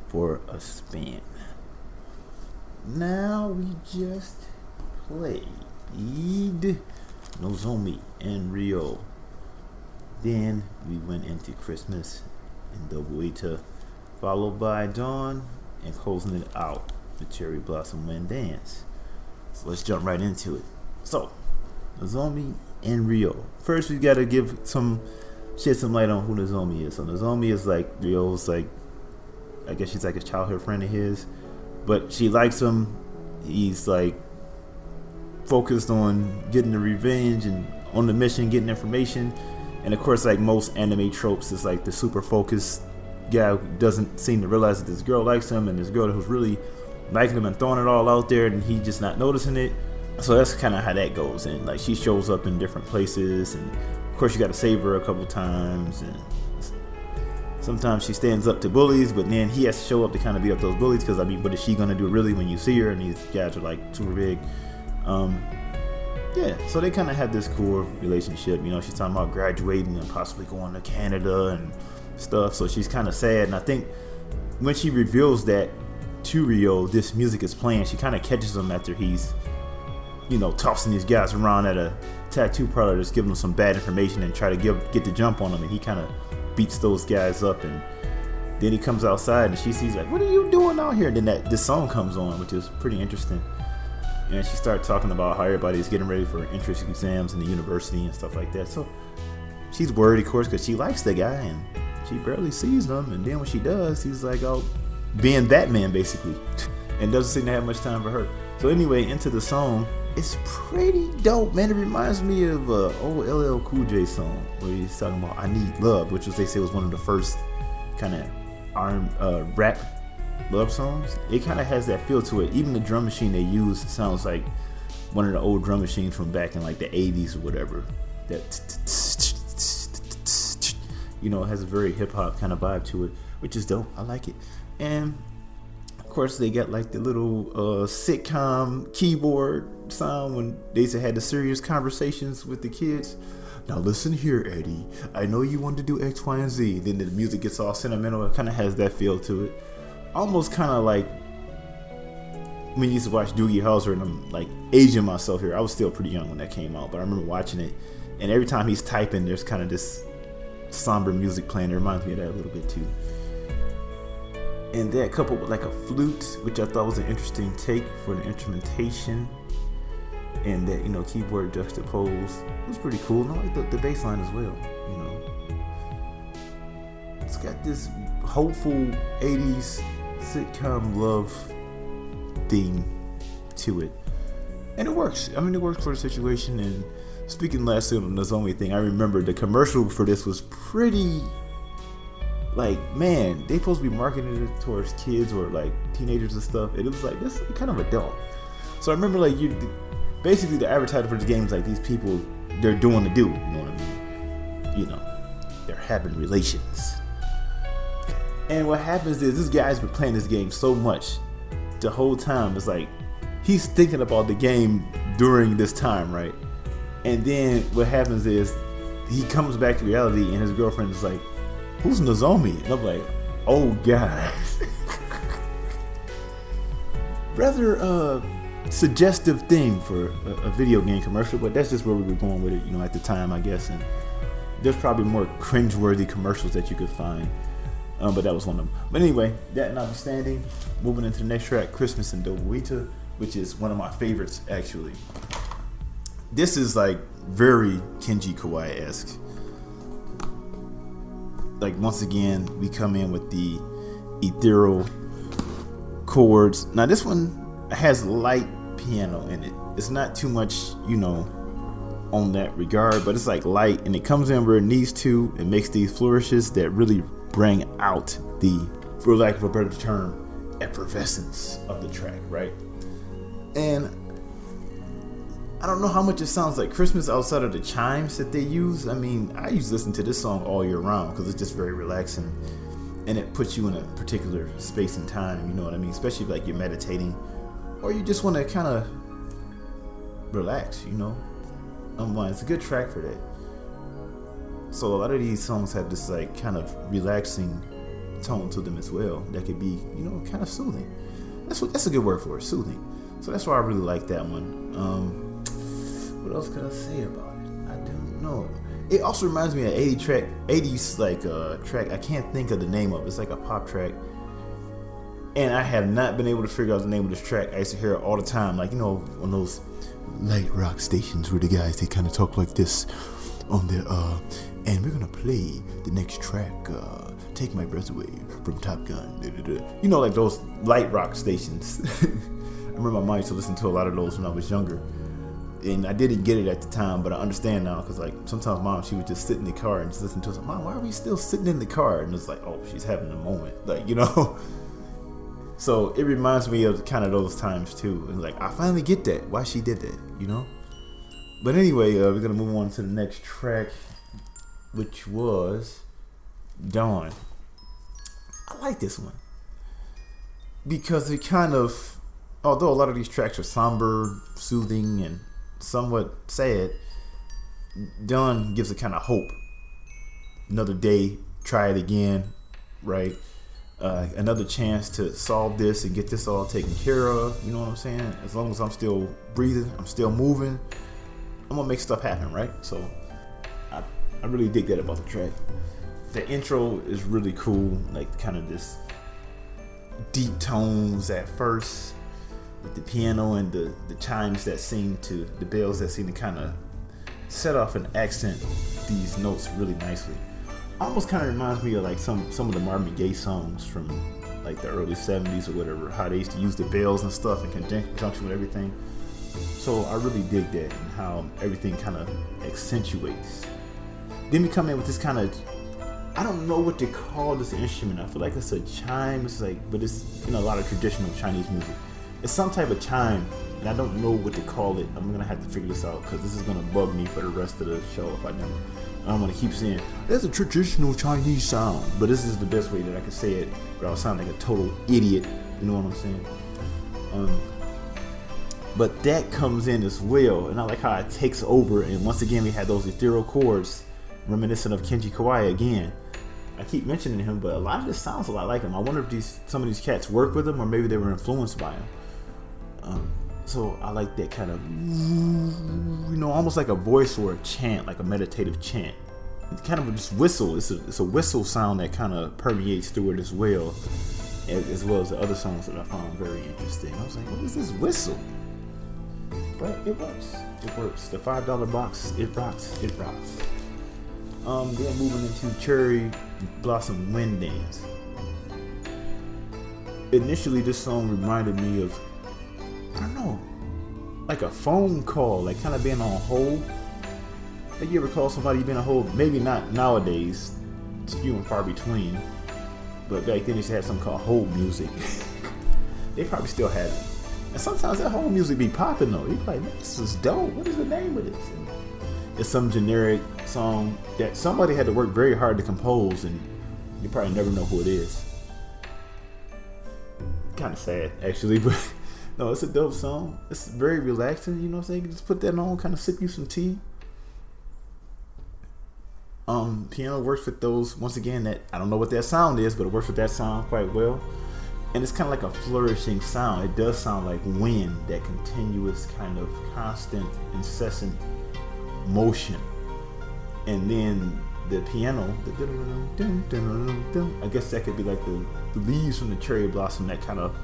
for a spin. Now we just played Nozomi and Ryo. Then we went into Christmas and Dobuita, followed by Dawn, and closing it out with Cherry Blossom Wind Dance. So let's jump right into it. So, Nozomi and Ryo. First, we gotta shed some light on who Nozomi is. So Nozomi is like Ryo's, like, I guess she's like a childhood friend of his, but she likes him. He's like focused on getting the revenge and on the mission, getting information. And of course, like most anime tropes, it's like the super focused guy who doesn't seem to realize that this girl likes him, and this girl who's really liking him and throwing it all out there, and he just not noticing it. So that's kind of how that goes. And like she shows up in different places, and of course you got to save her a couple times, and sometimes she stands up to bullies, but then he has to show up to kind of beat up those bullies, because I mean, what is she gonna do really when you see her and these guys are like super big? Yeah, so they kind of have this cool relationship. You know, she's talking about graduating and possibly going to Canada and stuff, so she's kind of sad. And I think when she reveals that to Ryo, this music is playing, she kind of catches him after he's, you know, tossing these guys around at a tattoo parlor, just giving them some bad information and try to get the jump on them, and he kind of beats those guys up. And then he comes outside and she sees like, what are you doing out here? And then this song comes on, which is pretty interesting. And she started talking about how everybody's getting ready for entrance exams in the university and stuff like that. So she's worried, of course, because she likes the guy and she barely sees him. And then when she does, he's like, oh, being Batman basically, and doesn't seem to have much time for her. So anyway, into the song. It's pretty dope, man. It reminds me of an old LL Cool J song where he's talking about "I Need Love," which they say was one of the first kind of rap love songs. It kind of has that feel to it. Even the drum machine they use sounds like one of the old drum machines from back in like the 80s or whatever. That, you know, it has a very hip hop kind of vibe to it, which is dope. I like it. And of course, they got like the little sitcom keyboard sound when they had the serious conversations with the kids. Now listen here, Eddie. I know you want to do X, Y, and Z. Then the music gets all sentimental. It kind of has that feel to it. Almost kind of like when you used to watch Doogie Howser, and I'm like aging myself here. I was still pretty young when that came out, but I remember watching it. And every time he's typing, there's kind of this somber music playing. It reminds me of that a little bit too. And that coupled with like a flute, which I thought was an interesting take for the instrumentation, and that, you know, keyboard juxtaposed, it was pretty cool. And I like the bass line as well, you know. It's got this hopeful 80s sitcom love theme to it. And it works. I mean, it works for the situation. And speaking lastly on the Nozomi thing, I remember the commercial for this was pretty... like, man, they supposed to be marketing it towards kids or like teenagers and stuff, and it was like, this is kind of adult. So I remember like basically the advertising for this game is like, these people, they're doing the do, you know what I mean? You know, they're having relations. And what happens is this guy's been playing this game so much the whole time. It's like he's thinking about the game during this time, right? And then what happens is he comes back to reality and his girlfriend is like, who's Nozomi? And I'm like, oh god. Rather suggestive thing for a video game commercial, but that's just where we were going with it, you know, at the time, I guess. And there's probably more cringeworthy commercials that you could find, but that was one of them. But anyway, that notwithstanding, moving into the next track, Christmas in Dobuita, which is one of my favorites actually. This is like very Kenji Kawai-esque. Like, once again, we come in with the ethereal chords. Now this one has light piano in it. It's not too much, you know, on that regard, but it's like light, and it comes in where it needs to. It makes these flourishes that really bring out the, for lack of a better term, effervescence of the track, right? And I don't know how much it sounds like Christmas outside of the chimes that they use. I mean, I used to listen to this song all year round because it's just very relaxing, and it puts you in a particular space and time, you know what I mean? Especially if like you're meditating or you just want to kind of relax, you know? It's a good track for that. So a lot of these songs have this like kind of relaxing tone to them as well. That could be, you know, kind of soothing. That's a good word for it, soothing. So that's why I really like that one. What else could I say about it? I don't know. It also reminds me of 80s like track. I can't think of the name of it. It's like a pop track. And I have not been able to figure out the name of this track. I used to hear it all the time. Like, you know, on those light rock stations where the guys, they kind of talk like this on their, and we're going to play the next track, Take My Breath Away from Top Gun. You know, like those light rock stations. I remember my mom used to listen to a lot of those when I was younger. And I didn't get it at the time, but I understand now, because like sometimes mom, she would just sit in the car and just listen to us. Like, Mom, why are we still sitting in the car? And it's like, oh, she's having a moment, like, you know. So it reminds me of kind of those times too. And like, I finally get that, why she did that, you know. But anyway, we're gonna move on to the next track, which was Dawn. I like this one because it kind of, although a lot of these tracks are somber, soothing, and somewhat sad, Dawn gives a kind of hope. Another day, try it again, right? Another chance to solve this and get this all taken care of. You know what I'm saying? As long as I'm still breathing, I'm still moving, I'm gonna make stuff happen, right? So I really dig that about the track. The intro is really cool, like kind of this deep tones at first, with the piano and the chimes that seem to, the bells that seem to kind of set off and accent these notes really nicely. Almost kind of reminds me of like some of the Marvin Gaye songs from like the early 70s or whatever, how they used to use the bells and stuff in conjunction with everything. So I really dig that and how everything kind of accentuates. Then we come in with this kind of, I don't know what to call this instrument. I feel like it's a chime. It's like, but it's in a lot of traditional Chinese music. It's some type of chime, and I don't know what to call it. I'm gonna have to figure this out because this is gonna bug me for the rest of the show if I never. I'm gonna keep saying there's a traditional Chinese sound, but this is the best way that I can say it without sounding like a total idiot. You know what I'm saying? But that comes in as well, and I like how it takes over. And once again, we had those ethereal chords, reminiscent of Kenji Kawai again. I keep mentioning him, but a lot of this sounds a lot like him. I wonder if some of these cats work with him, or maybe they were influenced by him. So I like that kind of, you know, almost like a voice or a chant, like a meditative chant. It's kind of a just whistle. It's a whistle sound that kind of permeates through it as well as the other songs that I found very interesting. I was like, what is this whistle? But it works. It works. The $5 box, it rocks. It rocks. Then moving into Cherry Blossom Wind Dance. Initially, this song reminded me of, I don't know, like a phone call, like kind of being on hold. Like you ever call somebody, you've been on hold? Maybe not nowadays, it's few and far between. But back then, they used to have something called hold music. They probably still have it. And sometimes that hold music be popping though. You're like, man, this is dope. What is the name of this? And it's some generic song that somebody had to work very hard to compose, and you probably never know who it is. Kind of sad, actually, but no, it's a dope song. It's very relaxing, you know what I'm saying? You can just put that on, kind of sip you some tea. Piano works with those, once again, that I don't know what that sound is, but it works with that sound quite well. And it's kind of like a flourishing sound. It does sound like wind, that continuous kind of constant, incessant motion. And then the piano, I guess that could be like the leaves from the cherry blossom that kind of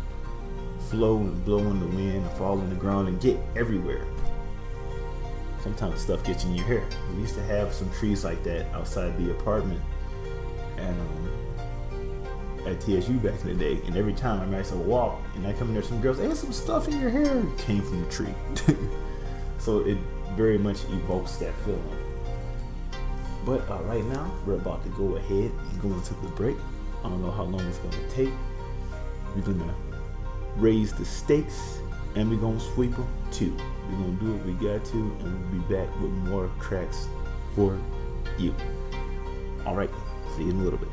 flow and blow in the wind and fall on the ground and get everywhere. Sometimes stuff gets in your hair. We used to have some trees like that outside the apartment and at TSU back in the day. And every time I used to walk and I come in there, some girls, hey, some stuff in your hair came from the tree. So it very much evokes that feeling. But right now, we're about to go ahead and go into the break. I don't know how long it's going to take. We're going to raise the stakes, and we're going to sweep them too. We're going to do what we got to, and we'll be back with more tracks for you. All right, see you in a little bit.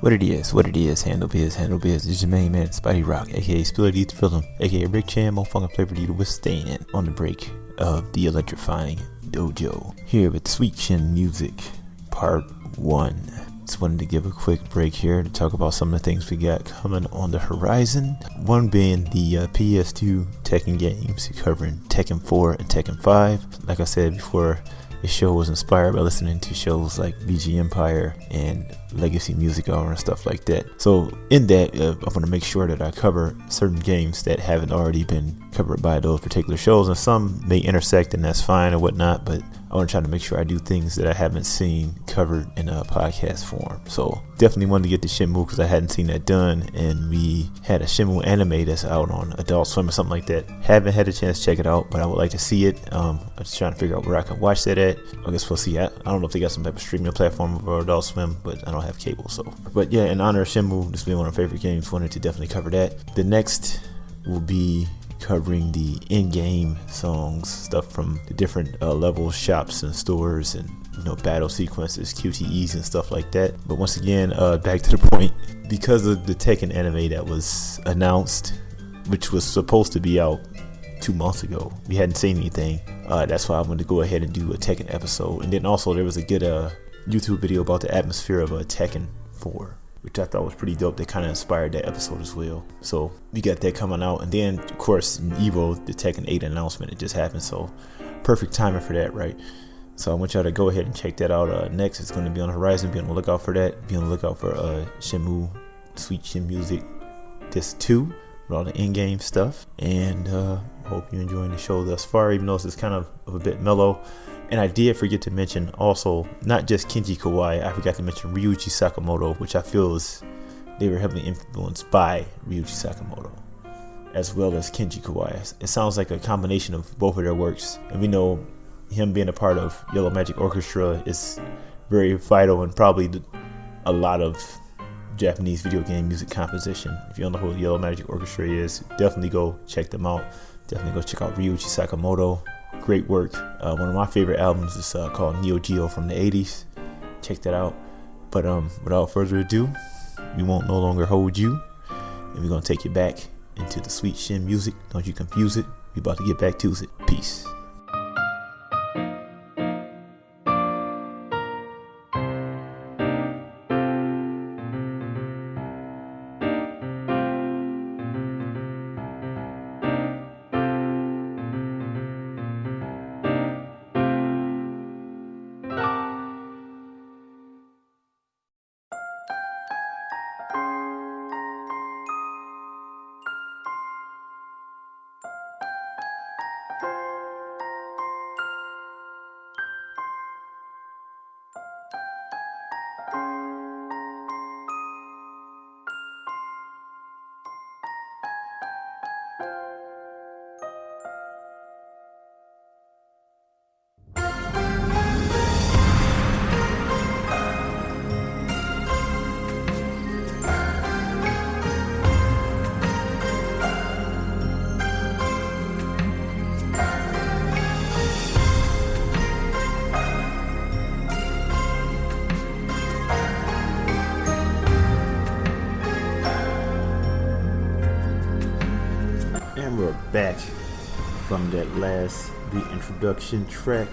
What it is, handle biz. This is your main man, Spidey Rock, aka Spiller D to Film, aka Rick Chan, motherfucking flavor D to withstand on the break of the Electrifyin Dojo. Here with Sweet Shenmuesic, Part 1. Just wanted to give a quick break here to talk about some of the things we got coming on the horizon. One being the PS2 Tekken games, covering Tekken 4 and Tekken 5. Like I said before, the show was inspired by listening to shows like VG Empire and Legacy Music Hour and stuff like that. So in that, I want to make sure that I cover certain games that haven't already been covered by those particular shows, and some may intersect, and that's fine or whatnot, but I want to try to make sure I do things that I haven't seen covered in a podcast form. So definitely wanted to get the Shenmue because I hadn't seen that done, and we had a Shenmue Anime that's out on Adult Swim or something like that. Haven't had a chance to check it out, but I would like to see it. I'm just trying to figure out where I can watch that at. I guess we'll see. I don't know if they got some type of streaming platform for Adult Swim, but I don't have cable. So, but yeah, in honor of Shenmue, this being one of my favorite games, wanted to definitely cover that. The next will be covering the in-game songs, stuff from the different levels, shops and stores, and battle sequences, QTEs and stuff like that. But once again, back to the point, because of the Tekken anime that was announced, which was supposed to be out 2 months ago, we hadn't seen anything. That's why I wanted to go ahead and do a Tekken episode. And then also there was a good YouTube video about the atmosphere of Tekken 4, which I thought was pretty dope. That kind of inspired that episode as well. So we got that coming out. And then, of course, in Evo, the Tekken 8 announcement, it just happened. So perfect timing for that, right? So I want y'all to go ahead and check that out. Next, it's going to be on the horizon. Be on the lookout for that. Be on the lookout for Shenmue, Sweet Shenmuesic Disc 2 with all the in-game stuff. And hope you're enjoying the show thus far, even though it's kind of a bit mellow. And I did forget to mention also, not just Kenji Kawai, I forgot to mention Ryuichi Sakamoto, which I feel is, they were heavily influenced by Ryuichi Sakamoto, as well as Kenji Kawai. It sounds like a combination of both of their works. And we know him being a part of Yellow Magic Orchestra is very vital and probably a lot of Japanese video game music composition. If you don't know who Yellow Magic Orchestra is, definitely go check them out. Definitely go check out Ryuichi Sakamoto. Great work. One of my favorite albums is called Neo Geo from the 80s. Check that out. But without further ado, we won't no longer hold you, and we're gonna take you back into the Sweet Shenmuesic. Don't you confuse it. We about to get back to it. Peace. And we're back from that last reintroduction track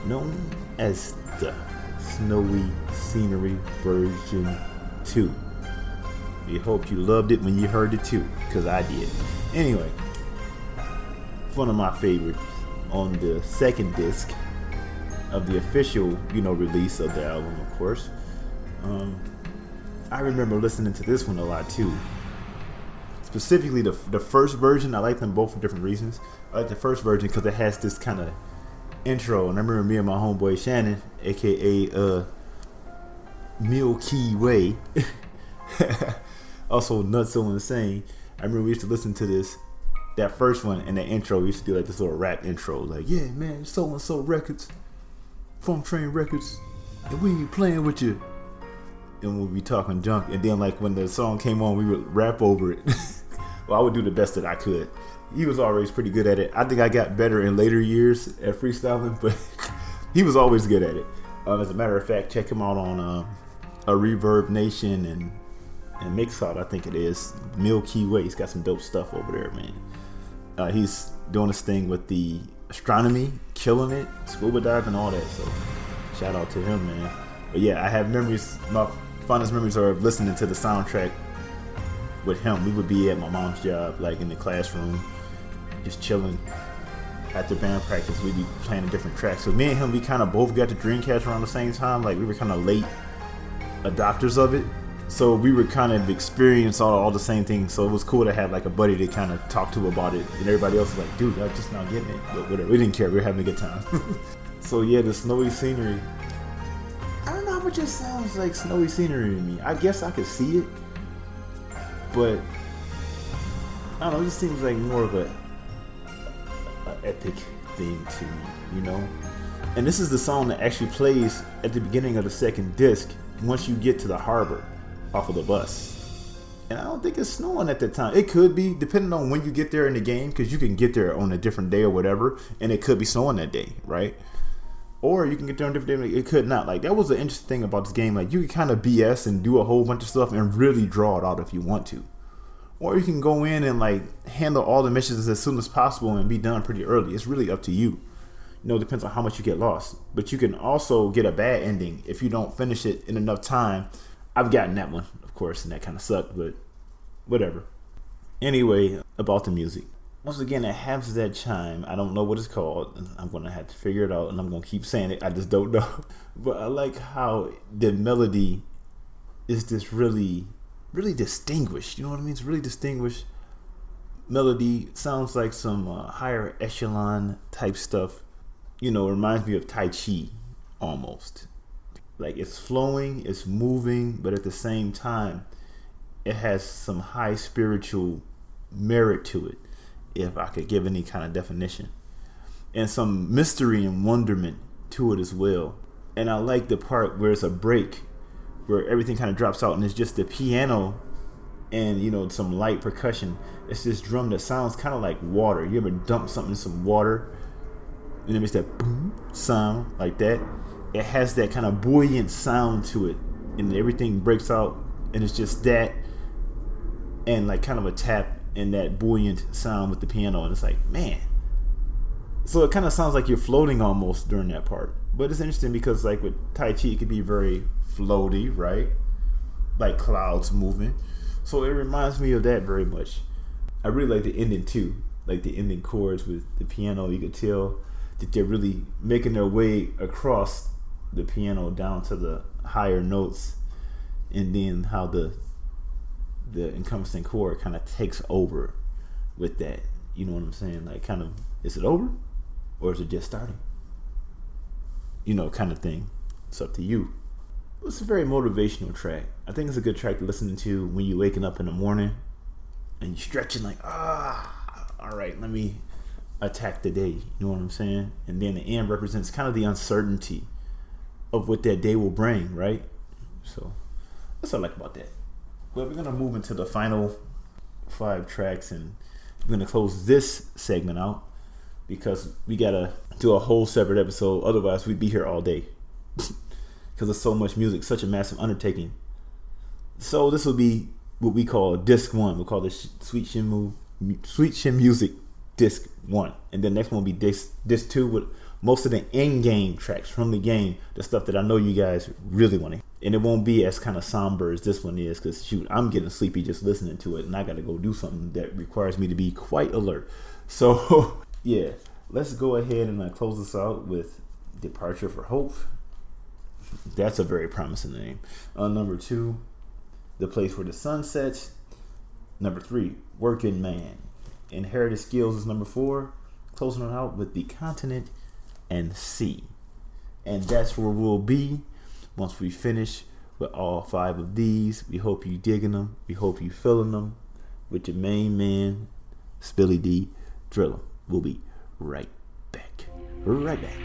known as the Snowy Scenery version 2. We hope you loved it when you heard it too, because I did. Anyway, one of my favorites on the second disc of the official, release of the album, of course. I remember listening to this one a lot too. Specifically the first version. I like them both for different reasons. I like the first version because it has this kind of intro, and I remember me and my homeboy Shannon, aka Milky Way, also Nuts So Insane. I remember we used to listen to that first one, and the intro, we used to do like this little rap intro, like, yeah man, so and so records, Funk Train Records, and we ain't playing with you. And we'll be talking junk, and then like when the song came on, we would rap over it. Well, I would do the best that I could. He was always pretty good at it. I think I got better in later years at freestyling, but he was always good at it. As a matter of fact, check him out on a Reverb Nation and and Mixcloud, I think it is. Milky Way. He's got some dope stuff over there, man. He's doing this thing with the astronomy, killing it, scuba diving, all that. So shout out to him, man. But yeah, I have memories. My fondest memories are of listening to the soundtrack with him. We would be at my mom's job, like in the classroom, just chilling. After band practice, we'd be playing different tracks. So me and him, we kind of both got the Dreamcast around the same time. Like we were kind of late adopters of it. So we were kind of experience all the same things. So it was cool to have like a buddy to kind of talk to about it. And everybody else was like, dude, I'm just not getting it. But whatever, we didn't care. We were having a good time. So yeah, the snowy scenery. I don't know how much it sounds like snowy scenery to me. I guess I could see it. But I don't know, it just seems like more of a epic thing to me, you know? And this is the song that actually plays at the beginning of the second disc once you get to the harbor off of the bus. And I don't think it's snowing at that time. It could be, depending on when you get there in the game, because you can get there on a different day or whatever, and it could be snowing that day, right? Or you can get there on a different day, it could not. Like, that was the interesting thing about this game. Like, you can kind of BS and do a whole bunch of stuff and really draw it out if you want to. Or you can go in and, like, handle all the missions as soon as possible and be done pretty early. It's really up to you. You know, it depends on how much you get lost. But you can also get a bad ending if you don't finish it in enough time. I've gotten that one, of course, and that kind of sucked, but whatever. Anyway, about the music. Once again, it has that chime. I don't know what it's called. I'm going to have to figure it out, and I'm going to keep saying it. I just don't know. But I like how the melody is this really distinguished. You know what I mean? It's really distinguished melody. Sounds like some higher echelon type stuff. You know, it reminds me of Tai Chi almost. Like, it's flowing, it's moving, but at the same time, it has some high spiritual merit to it, if I could give any kind of definition. And some mystery and wonderment to it as well. And I like the part where it's a break, where everything kind of drops out and it's just the piano and, you know, some light percussion. It's this drum that sounds kind of like water. You ever dump something in some water and it makes that boom sound like that? It has that kind of buoyant sound to it, and everything breaks out, and it's just that and like kind of a tap and that buoyant sound with the piano, and it's like, man. So it kind of sounds like you're floating almost during that part. But it's interesting because, like, with Tai Chi, it could be very floaty, right? Like clouds moving. So it reminds me of that very much. I really like the ending too. Like the ending chords with the piano, you could tell that they're really making their way across the piano down to the higher notes, and then how the encompassing chord kind of takes over with that. You know what I'm saying? Like, kind of, is it over or is it just starting? You know, kind of thing. It's up to you. It's a very motivational track. I think it's a good track to listen to when you're waking up in the morning and you're stretching like, all right, let me attack the day. You know what I'm saying? And then the end represents kind of the uncertainty of what that day will bring, right? So that's what I like about that. But we're gonna move into the final 5 tracks, and we're gonna close this segment out because we gotta do a whole separate episode. Otherwise, we'd be here all day because there's so much music, such a massive undertaking. So this will be what we call disc 1. We'll call this Sweet Shenmuesic disc 1, and then next one will be disc 2 with most of the in-game tracks from the game, the stuff that I know you guys really want to hear. And it won't be as kind of somber as this one is, because shoot, I'm getting sleepy just listening to it, and I got to go do something that requires me to be quite alert. So yeah, let's go ahead and close this out with Departure for Hope. That's a very promising name. Number 2, The Place Where the Sun Sets. Number 3, Working Man. Inherited Skills is number 4. Closing it out with The Continent and C. And that's where we'll be once we finish with all 5 of these. We hope you digging them. We hope you feeling them. With your main man, Spilly D Driller. We'll be right back. Right back.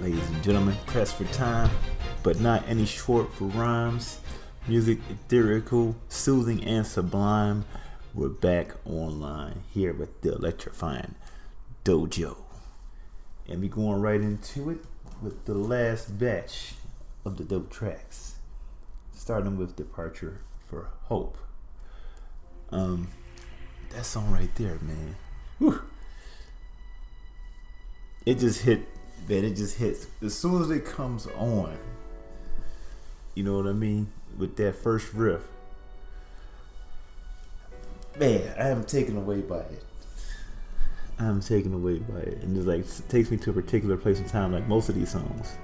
ladies and gentlemen, pressed for time, but not any short for rhymes. Music ethereal, soothing, and sublime. We're back online here with the Electrifyin Dojo. And we going right into it with the last batch of the dope tracks. Starting with Departure for Hope. That song right there, man. Whew. It just hit, man, it just hits. As soon as it comes on, you know what I mean? With that first riff. Man, I am taken away by it. I'm taken away by it. And it's like, it takes me to a particular place in time, like most of these songs.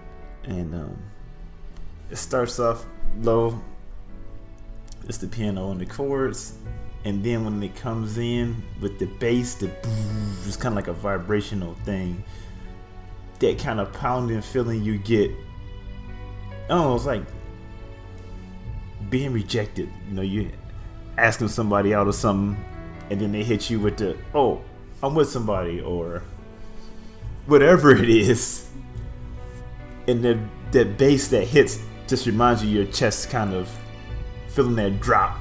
And it starts off low. It's the piano and the chords. And then when it comes in with the bass, it's kind of like a vibrational thing. That kind of pounding feeling you get. Oh, it's like being rejected. You know, you asking somebody out or something, and then they hit you with the, oh, I'm with somebody, or whatever it is. And that bass that hits just reminds you your chest kind of feeling that drop.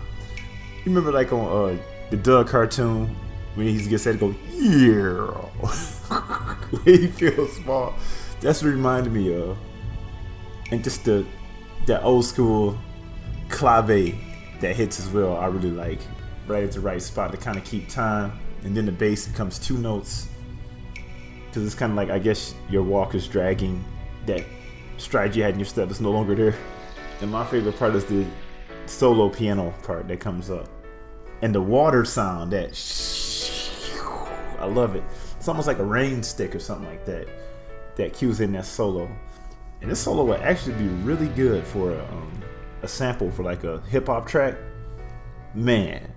You remember like on the Doug cartoon when he gets said to go, yeah, when he feels small. That's what it reminded me of. And just that old school clave that hits as well, I really like. Right at the right spot to kind of keep time. And then the bass becomes two notes. Because it's kind of like, I guess your walk is dragging. That stride you had in your step is no longer there. And my favorite part is the solo piano part that comes up. And the water sound, that I love it. It's almost like a rain stick or something like that. That cues in that solo. And this solo would actually be really good for a sample for like a hip hop track. Man,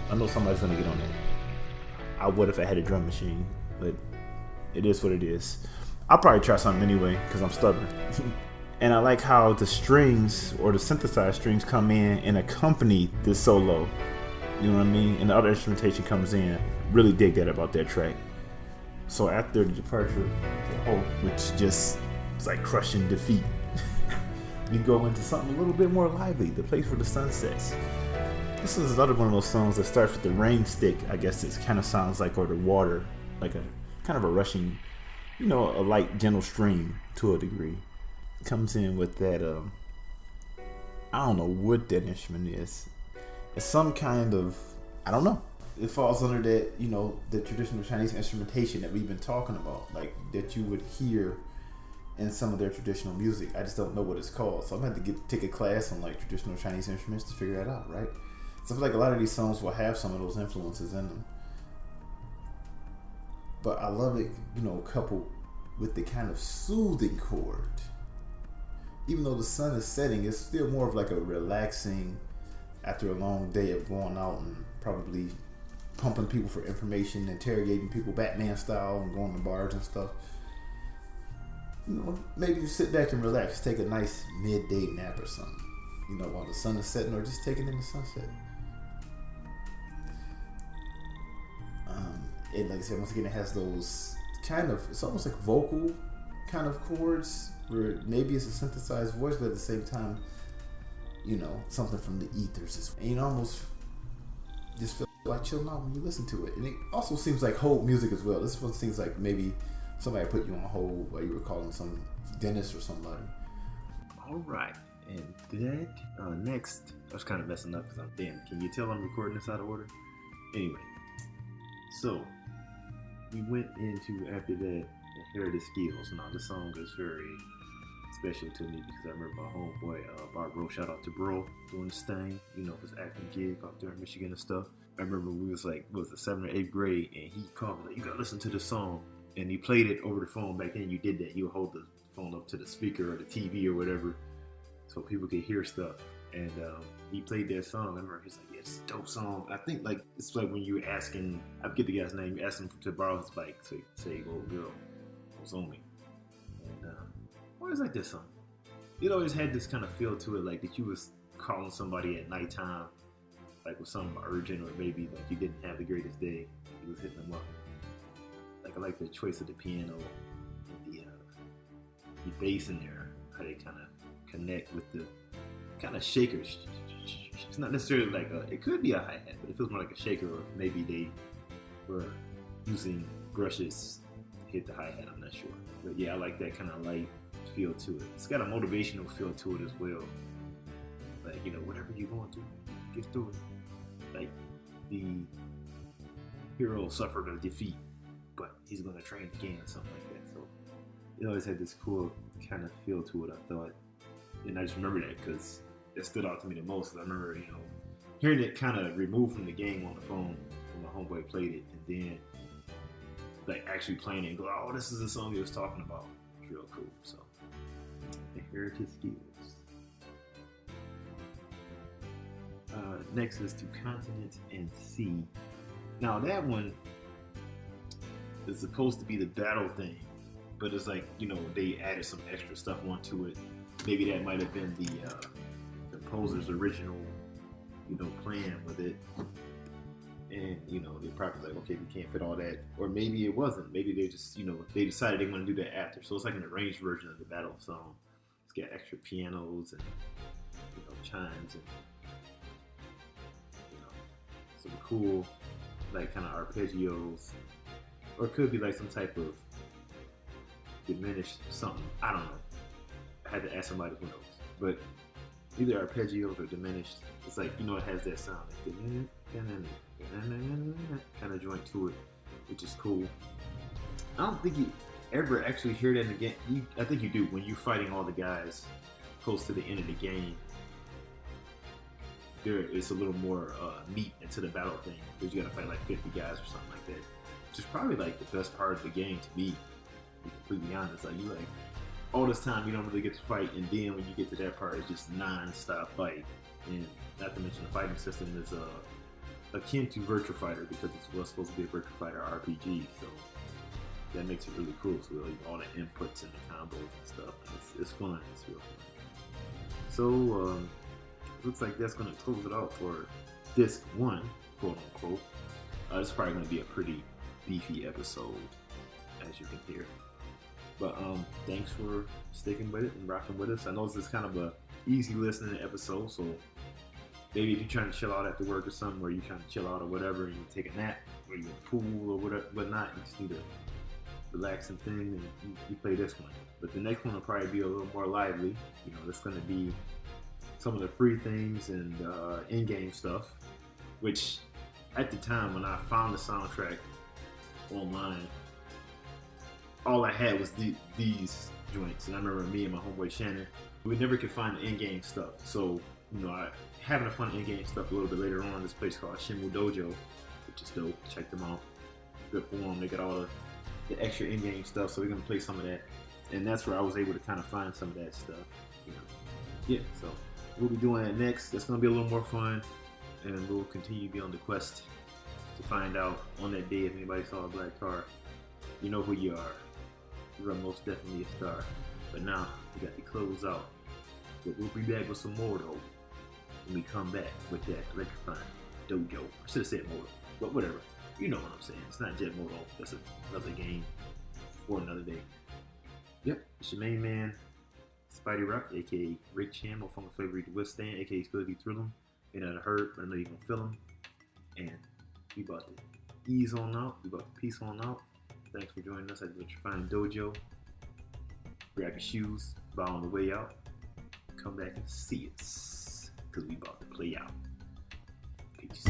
I know somebody's gonna get on that. I would if I had a drum machine, but it is what it is. I'll probably try something anyway because I'm stubborn. And I like how the strings or the synthesized strings come in and accompany the solo. You know what I mean? And the other instrumentation comes in. Really dig that about that track. So after the Departure for Hope, which just is like crushing defeat, we go into something a little bit more lively, The Place Where the Sun Sets. This is another one of those songs that starts with the rain stick, I guess it kind of sounds like, or the water, like a kind of a rushing, you know, a light gentle stream to a degree. Comes in with that, I don't know what that instrument is. It's some kind of, I don't know. It falls under that, you know, the traditional Chinese instrumentation that we've been talking about, like that you would hear in some of their traditional music. I just don't know what it's called. So I'm going to have to take a class on like traditional Chinese instruments to figure that out, right? So I feel like a lot of these songs will have some of those influences in them. But I love it, you know, coupled with the kind of soothing chord. Even though the sun is setting, it's still more of like a relaxing, after a long day of going out and probably pumping people for information, interrogating people Batman style and going to bars and stuff. You know, maybe you sit back and relax, take a nice midday nap or something, you know, while the sun is setting, or just taking in the sunset. And like I said, once again, it has those kind of, it's almost like vocal kind of chords, where maybe it's a synthesized voice, but at the same time, you know, something from the ethers. And you almost just feel like chilling out when you listen to it. And it also seems like hold music as well. This one seems like maybe somebody put you on hold while you were calling some dentist or somebody. All right. And that, next, I was kind of messing up because can you tell I'm recording this out of order? Anyway, so we went into, after that, Inherited Skills. Now, this song is very special to me because I remember my homeboy, Bro, shout out to Bro, doing this thing, you know, his acting gig out there in Michigan and stuff. I remember we was like, what was it, 7th or 8th grade, and he called me like, you gotta listen to this song. And he played it over the phone. Back then you did that. You would hold the phone up to the speaker or the TV or whatever so people could hear stuff. And he played that song. I remember he's like, yeah, it's a dope song. I think like it's like when you were asking, I forget the guy's name, you asked him to borrow his bike to say, oh girl, was on me. And always like this song. It always had this kind of feel to it, like that you was calling somebody at nighttime, like with something urgent, or maybe like you didn't have the greatest day. You was hitting them up. Like I like the choice of the piano, and the bass in there, how they kind of connect with the kind of shakers. It's not necessarily like it could be a hi-hat, but it feels more like a shaker, or maybe they were using brushes to hit the hi-hat, I'm not sure. But yeah, I like that kind of light feel to it. It's got a motivational feel to it as well. Like, you know, whatever you're going through, get through it. Like, the hero suffered a defeat, but he's going to train again, something like that. So it always had this cool kind of feel to it, I thought. And I just remember that because it stood out to me the most. I remember, you know, hearing it kind of removed from the game on the phone when my homeboy played it, and then like actually playing it and go, oh, this is the song he was talking about. It's real cool. So, inherited skills. Next is To Continent and Sea. Now that one is supposed to be the battle thing, but it's like, you know, they added some extra stuff onto it. Maybe that might have been the composer's original, you know, plan with it. And, you know, they're probably like, okay, we can't fit all that. Or maybe it wasn't. Maybe they just, you know, they decided they want to do that after. So it's like an arranged version of the battle song. It's got extra pianos and, you know, chimes and, you know, some cool, like, kind of arpeggios. Or it could be like some type of diminished something. I don't know. I had to ask somebody who knows. But either arpeggios or diminished. It's like, you know, it has that sound. Like, kind of joint to it, which is cool. I don't think you ever actually hear that in the game. I think you do when you're fighting all the guys close to the end of the game. There is a little more meat into the battle thing, because you gotta fight like 50 guys or something like that, which is probably like the best part of the game to me, to be completely honest. Like, you like all this time you don't really get to fight, and then when you get to that part, it's just non-stop fight. And not to mention the fighting system is akin to Virtua Fighter, because it was supposed to be a Virtua Fighter RPG, so that makes it really cool. So like all the inputs and the combos and stuff, it's fun. It's real fun. So looks like that's going to close it out for disc 1, quote unquote. It's probably going to be a pretty beefy episode, as you can hear. But thanks for sticking with it and rocking with us. I know this is kind of a easy listening episode, so maybe if you're trying to chill out after work or something, or you're trying to chill out or whatever, and you take a nap, or you're in the pool or whatnot, you just need a relaxing thing, and you play this one. But the next one will probably be a little more lively. You know, it's going to be some of the free things and in-game stuff, which at the time when I found the soundtrack online, all I had was these joints. And I remember me and my homeboy Shannon, we never could find the in-game stuff. So, you know, I having to find in-game stuff a little bit later on. This place called Shenmue Dojo, which is dope. Check them out. Good forum. They got all the extra in-game stuff. So we're gonna play some of that. And that's where I was able to kind of find some of that stuff. You know, yeah. So we'll be doing that next. It's gonna be a little more fun, and we'll continue to be on the quest to find out on that day if anybody saw a black car. You know who you are. You're most definitely a star. But now we got to close out. But we'll be back with some more though when we come back with that Electrifyin Dojo. I should have said Moto, but whatever. You know what I'm saying. It's not Jet Moto. That's another game for another day. Yep, it's your main man, Spidey Rock, aka Rick Chan, more Funky Flavor to Withstand, aka Spilly Thrill him. May not have heard, but I know you're gonna feel him. And we about to ease on out. We about to peace on out. Thanks for joining us at the Electrifyin Dojo. Grab your shoes, bow on the way out. Come back and see us, because we about to play out. Peace.